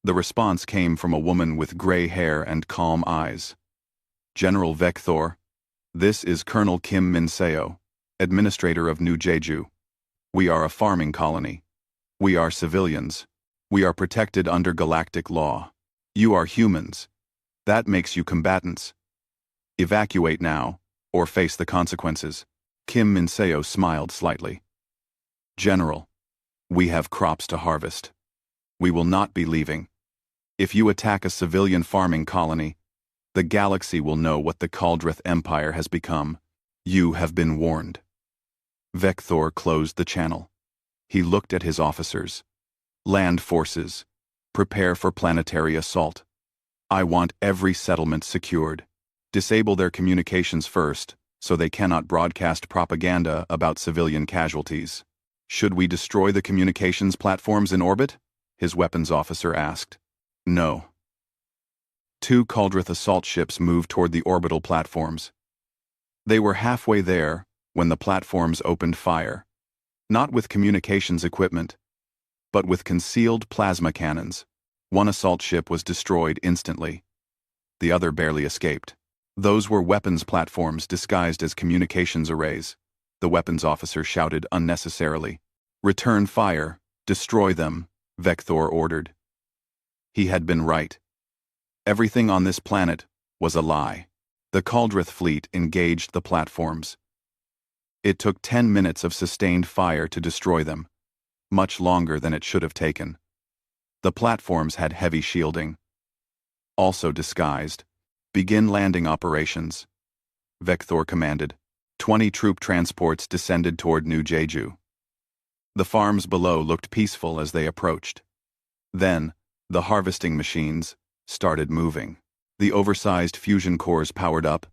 Speaker 1: The response came from a woman with gray hair and calm eyes. General Vector, this is Colonel Kim Min-seo, administrator of New Jeju. We are a farming colony. We are civilians. We are protected under galactic law. You are humans. That makes you combatants. Evacuate now, or face the consequences. Kim Min-seo smiled slightly. General, we have crops to harvest. We will not be leaving. If you attack a civilian farming colony, the galaxy will know what the Caldreth Empire has become. You have been warned. Vector closed the channel. He looked at his officers. Land forces, prepare for planetary assault. I want every settlement secured. Disable their communications first, so they cannot broadcast propaganda about civilian casualties. Should we destroy the communications platforms in orbit? His weapons officer asked. No. 2 Caldreth assault ships moved toward the orbital platforms. They were halfway there when the platforms opened fire. Not with communications equipment, but with concealed plasma cannons. One assault ship was destroyed instantly. The other barely escaped. Those were weapons platforms disguised as communications arrays. The weapons officer shouted unnecessarily. Return fire. Destroy them, Vector ordered. He had been right. Everything on this planet was a lie. The Caldreth fleet engaged the platforms. It took 10 minutes of sustained fire to destroy them, much longer than it should have taken. The platforms had heavy shielding. Also disguised. Begin landing operations. Vector commanded. 20 troop transports descended toward New Jeju. The farms below looked peaceful as they approached. Then, the harvesting machines started moving. The oversized fusion cores powered up,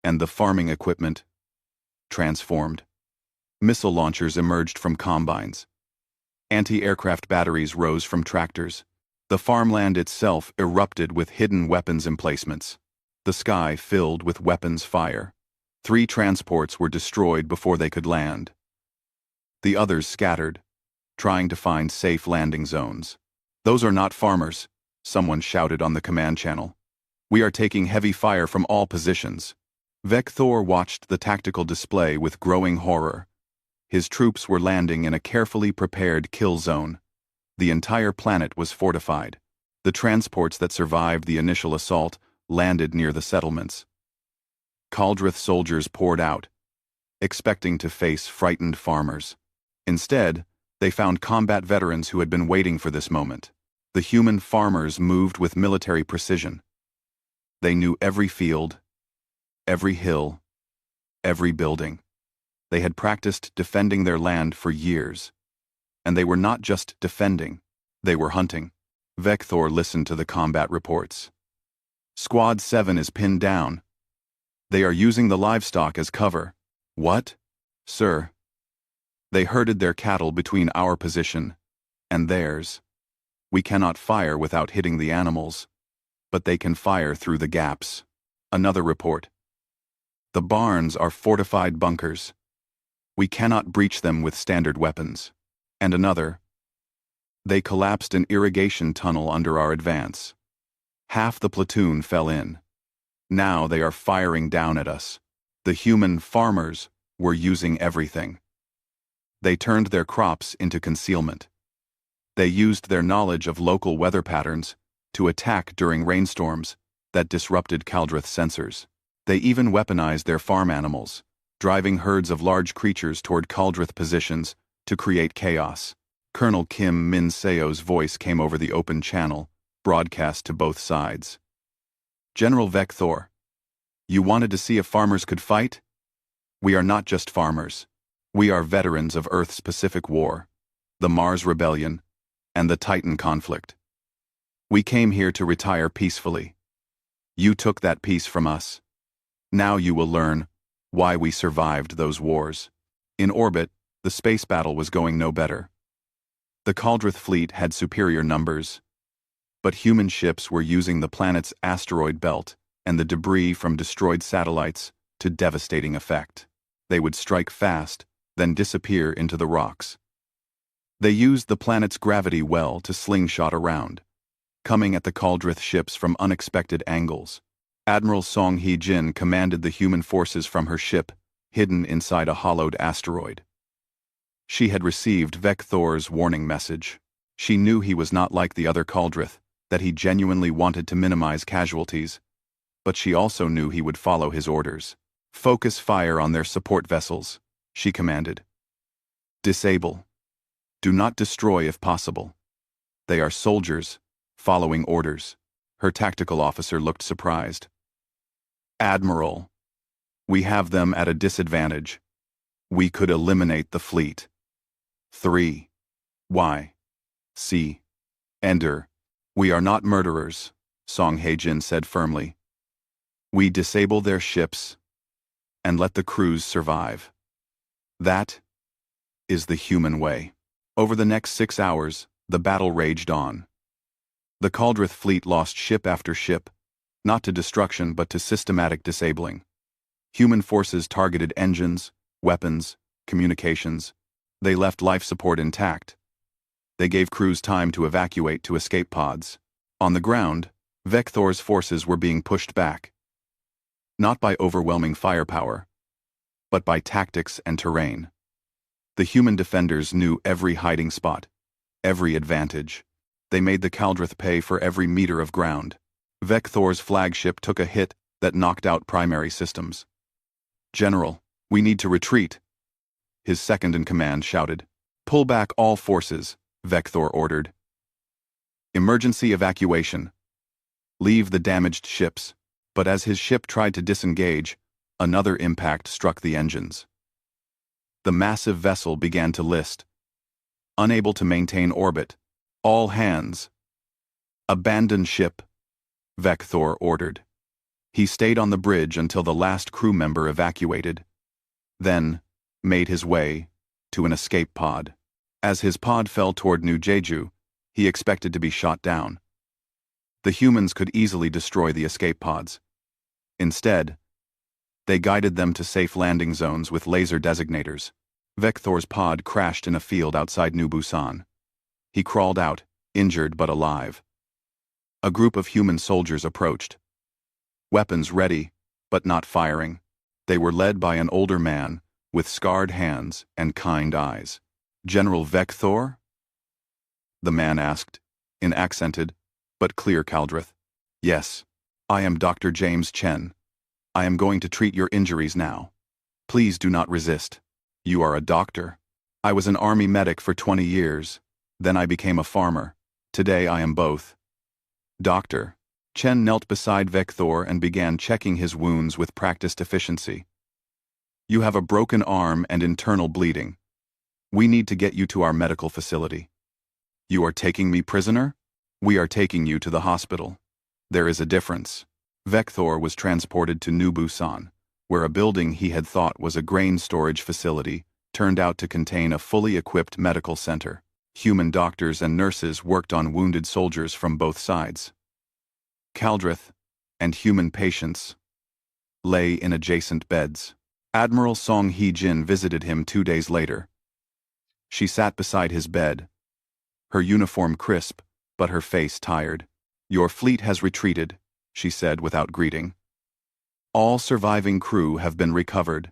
Speaker 1: and the farming equipment transformed. Missile launchers emerged from combines. Anti-aircraft batteries rose from tractors. The farmland itself erupted with hidden weapons emplacements. The sky filled with weapons fire. 3 transports were destroyed before they could land. The others scattered, trying to find safe landing zones. "Those are not farmers," someone shouted on the command channel. "We are taking heavy fire from all positions." Vector watched the tactical display with growing horror. His troops were landing in a carefully prepared kill zone. The entire planet was fortified. The transports that survived the initial assault landed near the settlements. Kaldrith soldiers poured out, expecting to face frightened farmers. Instead, they found combat veterans who had been waiting for this moment. The human farmers moved with military precision. They knew every field, every hill, every building. They had practiced defending their land for years. And they were not just defending, they were hunting. Vector listened to the combat reports. "Squad 7 is pinned down. They are using the livestock as cover." "What?" "Sir. They herded their cattle between our position and theirs. We cannot fire without hitting the animals, but they can fire through the gaps." Another report. "The barns are fortified bunkers. We cannot breach them with standard weapons." And another. "They collapsed an irrigation tunnel under our advance. Half the platoon fell in. Now they are firing down at us." The human farmers were using everything. They turned their crops into concealment. They used their knowledge of local weather patterns to attack during rainstorms that disrupted Kaldrith sensors. They even weaponized their farm animals, driving herds of large creatures toward Kaldrith positions to create chaos. Colonel Kim Min Seo's voice came over the open channel, broadcast to both sides. "General Vector, you wanted to see if farmers could fight? We are not just farmers. We are veterans of Earth's Pacific War, the Mars Rebellion, and the Titan conflict. We came here to retire peacefully. You took that peace from us. Now you will learn why we survived those wars." In orbit, the space battle was going no better. The Kaldrith fleet had superior numbers, but human ships were using the planet's asteroid belt and the debris from destroyed satellites to devastating effect. They would strike fast, then disappear into the rocks. They used the planet's gravity well to slingshot around, coming at the Kaldrith ships from unexpected angles. Admiral Song Hee-jin commanded the human forces from her ship, hidden inside a hollowed asteroid. She had received Vector's warning message. She knew he was not like the other Kaldrith, that he genuinely wanted to minimize casualties, but she also knew he would follow his orders. "Focus fire on their support vessels," she commanded. "Disable. Do not destroy if possible. They are soldiers, following orders." Her tactical officer looked surprised. "Admiral, we have them at a disadvantage. We could eliminate the fleet." 3. Y. C. Ender. "We are not murderers," Song Hee-jin said firmly. "We disable their ships and let the crews survive. That is the human way." Over the next 6 hours, the battle raged on. The Kaldrith fleet lost ship after ship, not to destruction but to systematic disabling. Human forces targeted engines, weapons, communications. They left life support intact. They gave crews time to evacuate to escape pods. On the ground, Vector's forces were being pushed back. Not by overwhelming firepower, but by tactics and terrain. The human defenders knew every hiding spot, every advantage. They made the Kaldrith pay for every meter of ground. Vector's flagship took a hit that knocked out primary systems. "General, we need to retreat," his second-in-command shouted. "Pull back all forces," Vector ordered. "Emergency evacuation. Leave the damaged ships." But as his ship tried to disengage, Another impact struck the engines. The massive vessel began to list. Unable to maintain orbit. All hands. Abandon ship, Vector ordered. He stayed on the bridge until the last crew member evacuated, then made his way to an escape pod. As his pod fell toward New Jeju, he expected to be shot down. The humans could easily destroy the escape pods. Instead, they guided them to safe landing zones with laser designators. Vector's pod crashed in a field outside New Busan. He crawled out, injured but alive. A group of human soldiers approached. Weapons ready, but not firing. They were led by an older man, with scarred hands and kind eyes. "General Vector?" the man asked, in accented, but clear Caldrith. "Yes, I am Dr. James Chen. I am going to treat your injuries now. Please do not resist. You are a doctor. I was an army medic for 20 years. Then I became a farmer. Today I am both." "Doctor." Chen knelt beside Vector and began checking his wounds with practiced efficiency. "You have a broken arm and internal bleeding. We need to get you to our medical facility." "You are taking me prisoner?" "We are taking you to the hospital. There is a difference." Vector was transported to New Busan, where a building he had thought was a grain storage facility turned out to contain a fully equipped medical center. Human doctors and nurses worked on wounded soldiers from both sides. Caldrith and human patients lay in adjacent beds. Admiral Song Hee-jin visited him 2 days later. She sat beside his bed, her uniform crisp, but her face tired. "Your fleet has retreated," she said without greeting. "All surviving crew have been recovered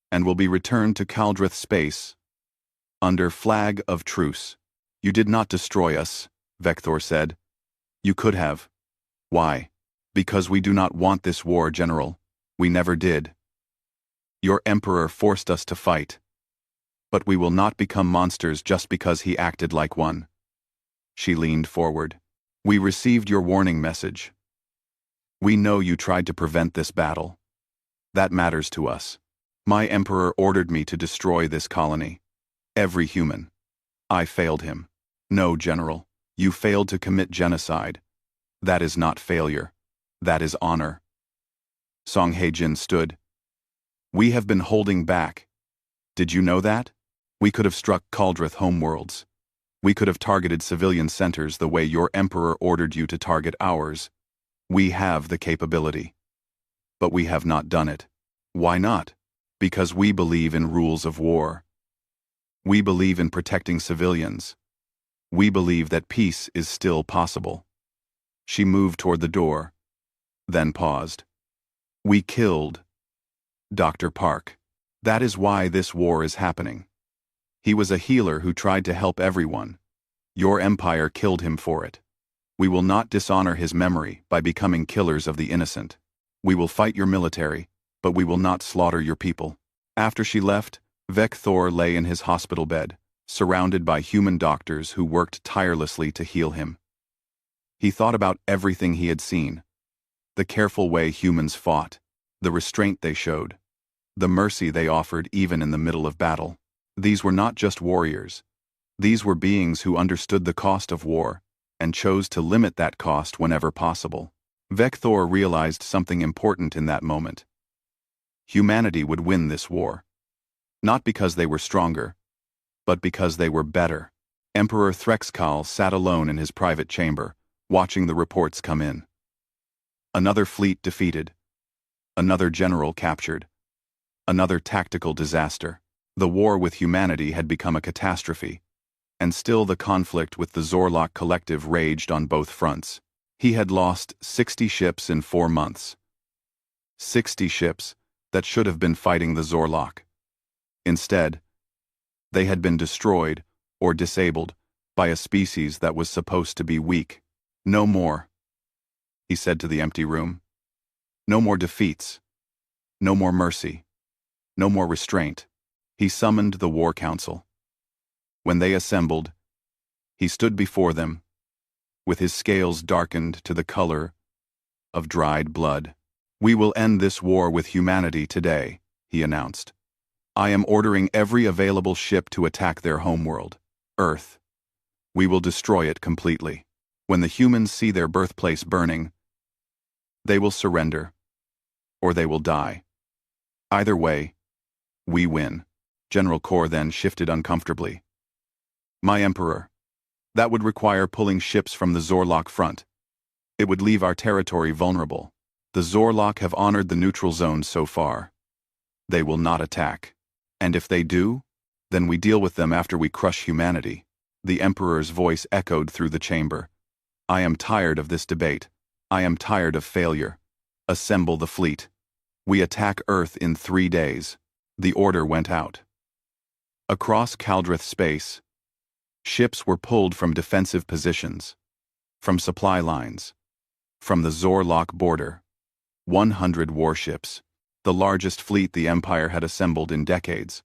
Speaker 1: and will be returned to Caldrith space under flag of truce." "You did not destroy us," Vector said. "You could have." "Why?" "Because we do not want this war, General. We never did. Your Emperor forced us to fight. But we will not become monsters just because he acted like one." She leaned forward. "We received your warning message. We know you tried to prevent this battle. That matters to us. My Emperor ordered me to destroy this colony. Every human. I failed him." "No, General. You failed to commit genocide. That is not failure. That is honor." Song Hee-jin stood. "We have been holding back. Did you know that? We could have struck Caldrith homeworlds. We could have targeted civilian centers the way your Emperor ordered you to target ours. We have the capability. But we have not done it. Why not? Because we believe in rules of war. We believe in protecting civilians. We believe that peace is still possible." She moved toward the door, then paused. "We killed Dr. Park. That is why this war is happening. He was a healer who tried to help everyone. Your empire killed him for it. We will not dishonor his memory by becoming killers of the innocent. We will fight your military, but we will not slaughter your people." After she left, Vector lay in his hospital bed, surrounded by human doctors who worked tirelessly to heal him. He thought about everything he had seen. The careful way humans fought, the restraint they showed, the mercy they offered even in the middle of battle. These were not just warriors. These were beings who understood the cost of war and chose to limit that cost whenever possible. Vector realized something important in that moment. Humanity would win this war. Not because they were stronger, but because they were better. Emperor Threxkal sat alone in his private chamber, watching the reports come in. Another fleet defeated. Another general captured. Another tactical disaster. The war with humanity had become a catastrophe, and still the conflict with the Zorlok Collective raged on both fronts. He had lost 60 ships in 4 months. 60 ships that should have been fighting the Zorlok. Instead, they had been destroyed or disabled by a species that was supposed to be weak. "No more," he said to the empty room. "No more defeats. No more mercy. No more restraint." He summoned the War Council. When they assembled, he stood before them, with his scales darkened to the color of dried blood. "We will end this war with humanity today," he announced. "I am ordering every available ship to attack their homeworld, Earth. We will destroy it completely. When the humans see their birthplace burning, they will surrender, or they will die. Either way, we win." General Kor then shifted uncomfortably. "My Emperor, that would require pulling ships from the Zorlok front. It would leave our territory vulnerable. The Zorlok have honored the neutral zone so far. They will not attack. And if they do, then we deal with them after we crush humanity." The Emperor's voice echoed through the chamber. "I am tired of this debate. I am tired of failure. Assemble the fleet. We attack Earth in 3 days." The order went out. Across Kaldrith space, ships were pulled from defensive positions, from supply lines, from the Zorlok border. 100 warships, the largest fleet the Empire had assembled in decades.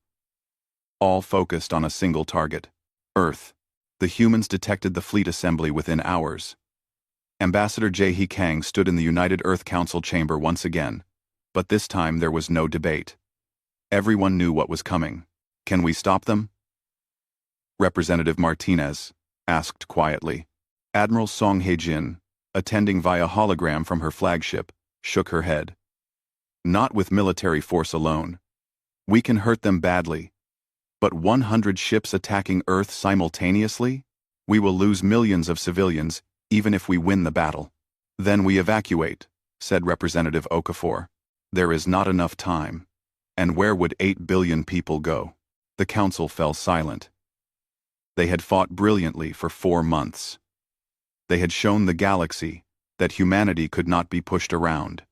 Speaker 1: All focused on a single target, Earth. The humans detected the fleet assembly within hours. Ambassador Jae Kang stood in the United Earth Council chamber once again, but this time there was no debate. Everyone knew what was coming. "Can we stop them?" Representative Martinez asked quietly. Admiral Song Hae-jin, attending via hologram from her flagship, shook her head. "Not with military force alone. We can hurt them badly. But 100 ships attacking Earth simultaneously? We will lose millions of civilians, even if we win the battle." "Then we evacuate," said Representative Okafor. "There is not enough time. And where would 8 billion people go?" The council fell silent. They had fought brilliantly for 4 months. They had shown the galaxy that humanity could not be pushed around.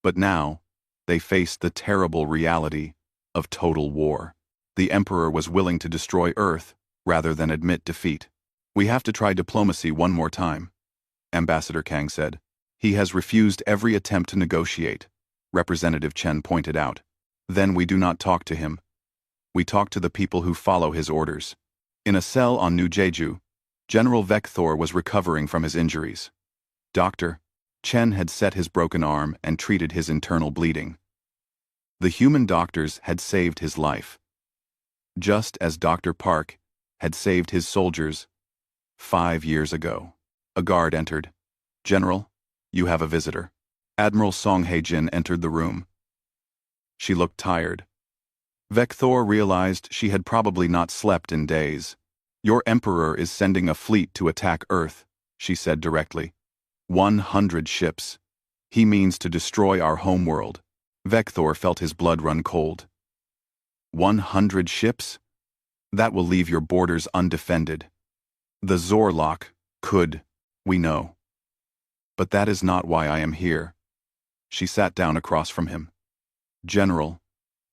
Speaker 1: But now, they faced the terrible reality of total war. The Emperor was willing to destroy Earth rather than admit defeat. "We have to try diplomacy one more time," Ambassador Kang said. "He has refused every attempt to negotiate," Representative Chen pointed out. "Then we do not talk to him. We talk to the people who follow his orders." In a cell on New Jeju, General Vekthor was recovering from his injuries. Dr. Chen had set his broken arm and treated his internal bleeding. The human doctors had saved his life, just as Dr. Park had saved his soldiers 5 years ago. A guard entered. "General, you have a visitor." Admiral Song Hae-jin entered the room. She looked tired. Vekthor realized she had probably not slept in days. "Your Emperor is sending a fleet to attack Earth," she said directly. 100 ships. He means to destroy our homeworld. Vekthor felt his blood run cold. 100 ships? That will leave your borders undefended. The Zorlok could, we know. But that is not why I am here. She sat down across from him. "General,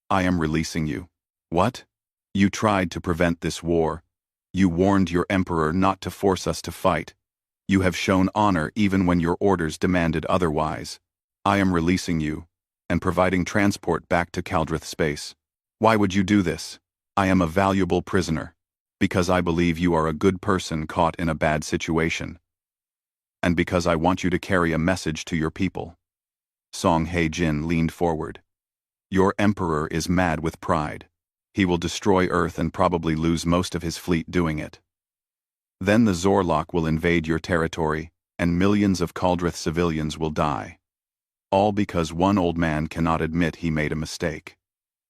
Speaker 1: I am releasing you." "What?" "You tried to prevent this war. You warned your Emperor not to force us to fight. You have shown honor even when your orders demanded otherwise. I am releasing you and providing transport back to Kaldrith space." "Why would you do this?" "I am a valuable prisoner, because I believe you are a good person caught in a bad situation. And because I want you to carry a message to your people." Song Hae-jin leaned forward. "Your Emperor is mad with pride. He will destroy Earth and probably lose most of his fleet doing it. Then the Zorlok will invade your territory, and millions of Kaldrith civilians will die. All because one old man cannot admit he made a mistake.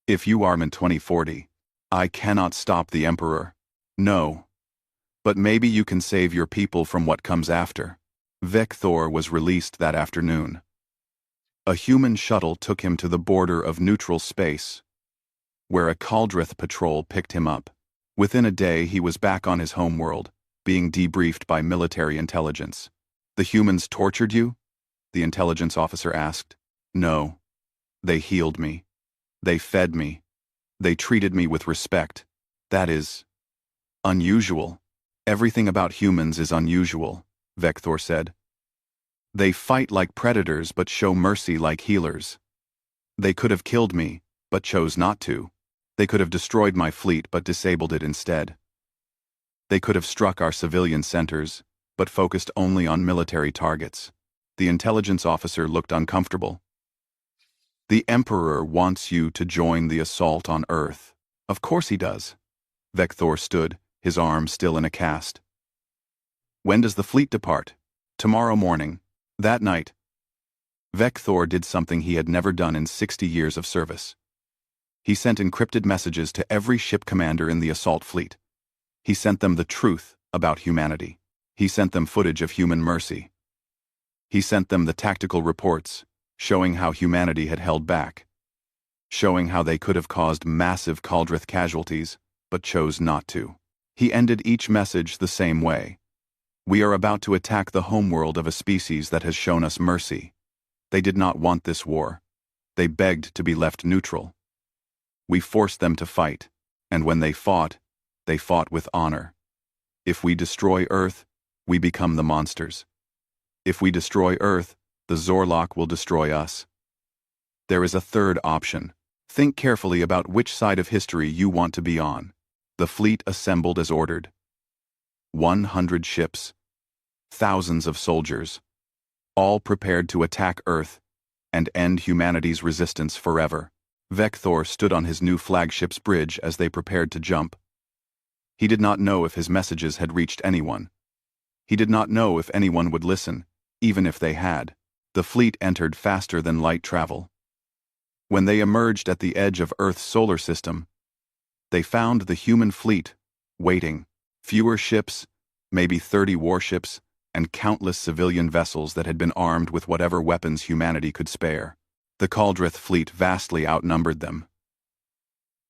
Speaker 1: If you are in 2040, I cannot stop the Emperor. No. But maybe you can save your people from what comes after." Vekthor was released that afternoon. A human shuttle took him to the border of neutral space, where a Kaldrith patrol picked him up. Within a day he was back on his homeworld, being debriefed by military intelligence. "The humans tortured you?" the intelligence officer asked. "No. They healed me. They fed me. They treated me with respect. That is unusual." "Everything about humans is unusual," Vekthor said. "They fight like predators but show mercy like healers. They could have killed me, but chose not to. They could have destroyed my fleet but disabled it instead. They could have struck our civilian centers, but focused only on military targets." The intelligence officer looked uncomfortable. The Emperor wants you to join the assault on Earth. Of course he does. Vector stood, his arm still in a cast. When does the fleet depart? Tomorrow morning. That night. Vector did something he had never done in 60 years of service. He sent encrypted messages to every ship commander in the assault fleet. He sent them the truth about humanity. He sent them footage of human mercy. He sent them the tactical reports, showing how humanity had held back, showing how they could have caused massive Kaldrith casualties, but chose not to. He ended each message the same way. We are about to attack the homeworld of a species that has shown us mercy. They did not want this war. They begged to be left neutral. We forced them to fight, and when they fought with honor. If we destroy Earth, we become the monsters. If we destroy Earth, the Zorlok will destroy us. There is a third option. Think carefully about which side of history you want to be on. The fleet assembled as ordered. 100 ships. Thousands of soldiers. All prepared to attack Earth and end humanity's resistance forever. Vector stood on his new flagship's bridge as they prepared to jump. He did not know if his messages had reached anyone. He did not know if anyone would listen, even if they had. The fleet entered faster than light travel. When they emerged at the edge of Earth's solar system, they found the human fleet waiting. Fewer ships, maybe 30 warships, and countless civilian vessels that had been armed with whatever weapons humanity could spare. The Kaldrith fleet vastly outnumbered them.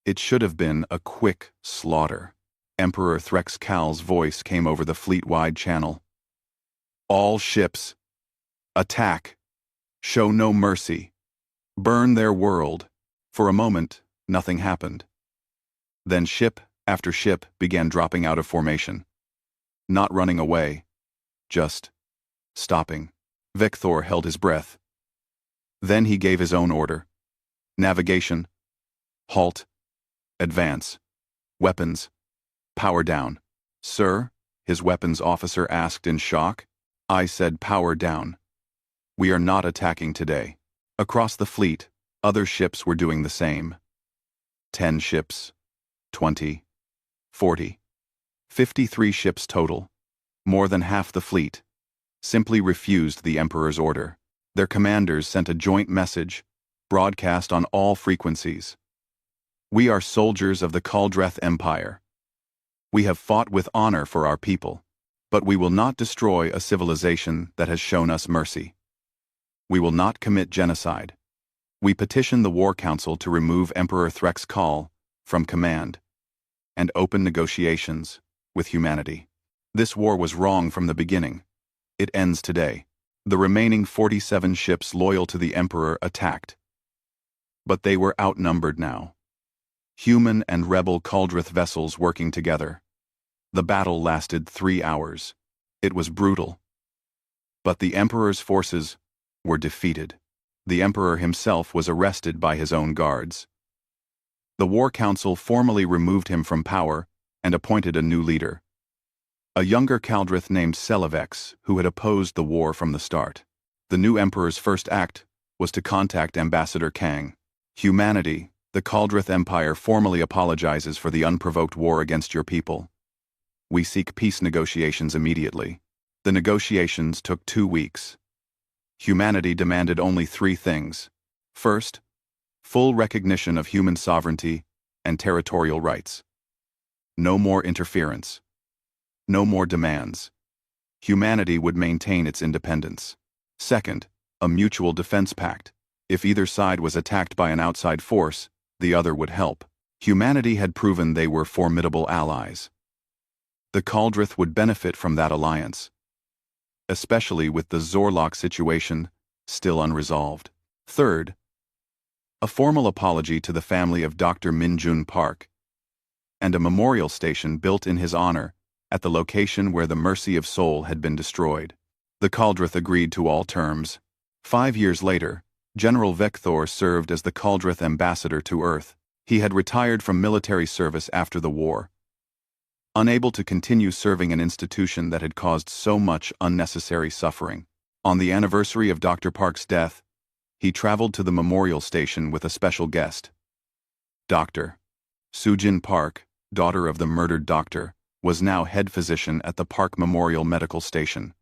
Speaker 1: It should have been a quick slaughter. Emperor Threx Kal's voice came over the fleet-wide channel. All ships. Attack. Show no mercy. Burn their world. For a moment, nothing happened. Then ship after ship began dropping out of formation. Not running away. Just stopping. Vector held his breath. Then he gave his own order. Navigation. Halt. Advance. Weapons. Power down. Sir? His weapons officer asked in shock. I said power down. We are not attacking today. Across the fleet, other ships were doing the same. 10 ships. 20. 40. 53 ships total. More than half the fleet. Simply refused the Emperor's order. Their commanders sent a joint message, broadcast on all frequencies. We are soldiers of the Kaldreth Empire. We have fought with honor for our people, but we will not destroy a civilization that has shown us mercy. We will not commit genocide. We petition the War Council to remove Emperor Threx Kal from command and open negotiations with humanity. This war was wrong from the beginning. It ends today. The remaining 47 ships loyal to the Emperor attacked. But they were outnumbered now. Human and rebel Kaldrith vessels working together. The battle lasted 3 hours. It was brutal. But the Emperor's forces were defeated. The Emperor himself was arrested by his own guards. The War Council formally removed him from power and appointed a new leader. A younger Kaldrith named Selevex, who had opposed the war from the start. The new Emperor's first act was to contact Ambassador Kang. Humanity, the Kaldrith Empire formally apologizes for the unprovoked war against your people. We seek peace negotiations immediately. The negotiations took 2 weeks. Humanity demanded only 3 things. First, full recognition of human sovereignty and territorial rights. No more interference. No more demands. Humanity would maintain its independence. Second, a mutual defense pact. If either side was attacked by an outside force, the other would help. Humanity had proven they were formidable allies. The Kaldrith would benefit from that alliance, especially with the Zorlok situation still unresolved. Third, a formal apology to the family of Dr. Minjun Park, and a memorial station built in his honor at the location where the Mercy of Soul had been destroyed. The Kaldrith agreed to all terms. 5 years later, General Vector served as the Kaldrith ambassador to Earth. He had retired from military service after the war, unable to continue serving an institution that had caused so much unnecessary suffering. On the anniversary of Dr. Park's death, He traveled to the memorial station with a special guest. Dr. Sujin Park, daughter of the murdered doctor, was now head physician at the Park Memorial Medical Station,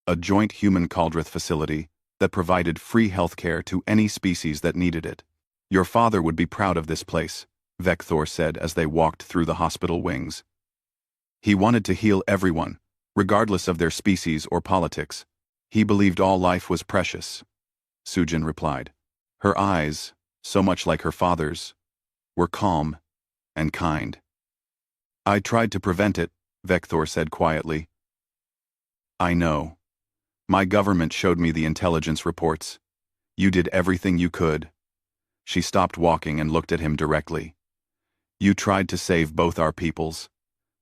Speaker 1: a joint human-Caldrith facility that provided free healthcare to any species that needed it. Your father would be proud of this place, Vector said as they walked through the hospital wings. He wanted to heal everyone, regardless of their species or politics. He believed all life was precious, Sujin replied. Her eyes, so much like her father's, were calm and kind. I tried to prevent it, Vector said quietly. I know. My government showed me the intelligence reports. You did everything you could. She stopped walking and looked at him directly. You tried to save both our peoples.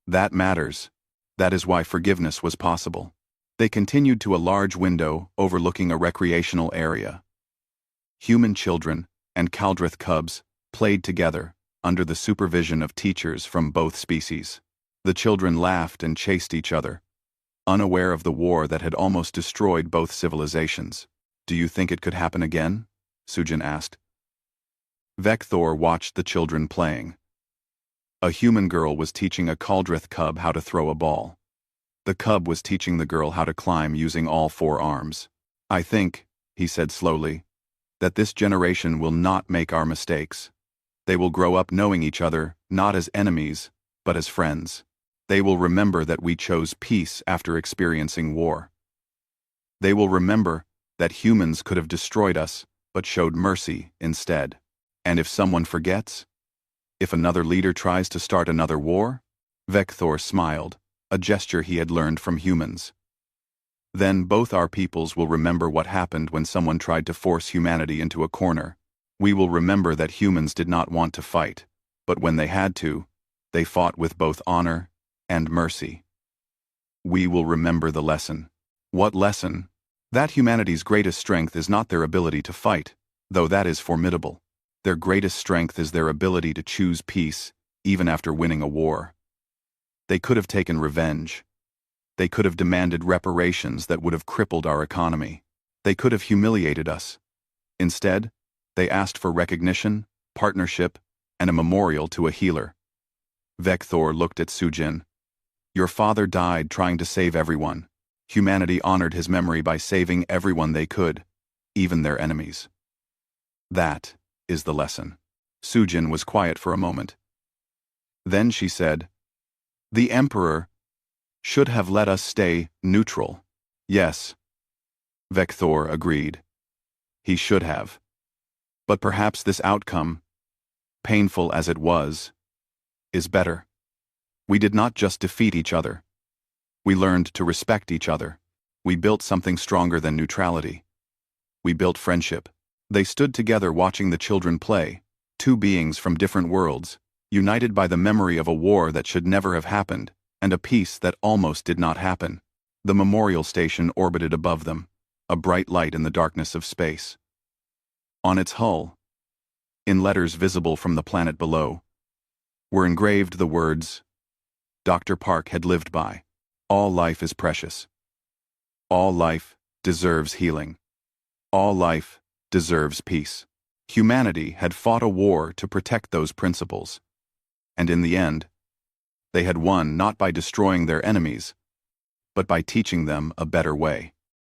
Speaker 1: That matters. That is why forgiveness was possible. They continued to a large window overlooking a recreational area. Human children and Caldrith cubs played together under the supervision of teachers from both species. The children laughed and chased each other, unaware of the war that had almost destroyed both civilizations. Do you think it could happen again? Sujin asked. Vector watched the children playing. A human girl was teaching a Caldrith cub how to throw a ball. The cub was teaching the girl how to climb using all 4 arms. I think, he said slowly, that this generation will not make our mistakes. They will grow up knowing each other, not as enemies, but as friends. They will remember that we chose peace after experiencing war. They will remember that humans could have destroyed us, but showed mercy instead. And if someone forgets? If another leader tries to start another war? Vector smiled, a gesture he had learned from humans. Then both our peoples will remember what happened when someone tried to force humanity into a corner. We will remember that humans did not want to fight, but when they had to, they fought with both honor and mercy. We will remember the lesson. What lesson? That humanity's greatest strength is not their ability to fight, though that is formidable. Their greatest strength is their ability to choose peace, even after winning a war. They could have taken revenge. They could have demanded reparations that would have crippled our economy. They could have humiliated us. Instead, they asked for recognition, partnership, and a memorial to a healer. Vector looked at Sujin. Your father died trying to save everyone. Humanity honored his memory by saving everyone they could, even their enemies. That is the lesson. Sujin was quiet for a moment. Then she said, The Emperor should have let us stay neutral. Yes. Vector agreed. He should have. But perhaps this outcome, painful as it was, is better. We did not just defeat each other. We learned to respect each other. We built something stronger than neutrality. We built friendship. They stood together watching the children play, 2 beings from different worlds, united by the memory of a war that should never have happened, and a peace that almost did not happen. The memorial station orbited above them, a bright light in the darkness of space. On its hull, in letters visible from the planet below, were engraved the words Dr. Park had lived by. All life is precious. All life deserves healing. All life deserves peace. Humanity had fought a war to protect those principles. And in the end, they had won not by destroying their enemies, but by teaching them a better way.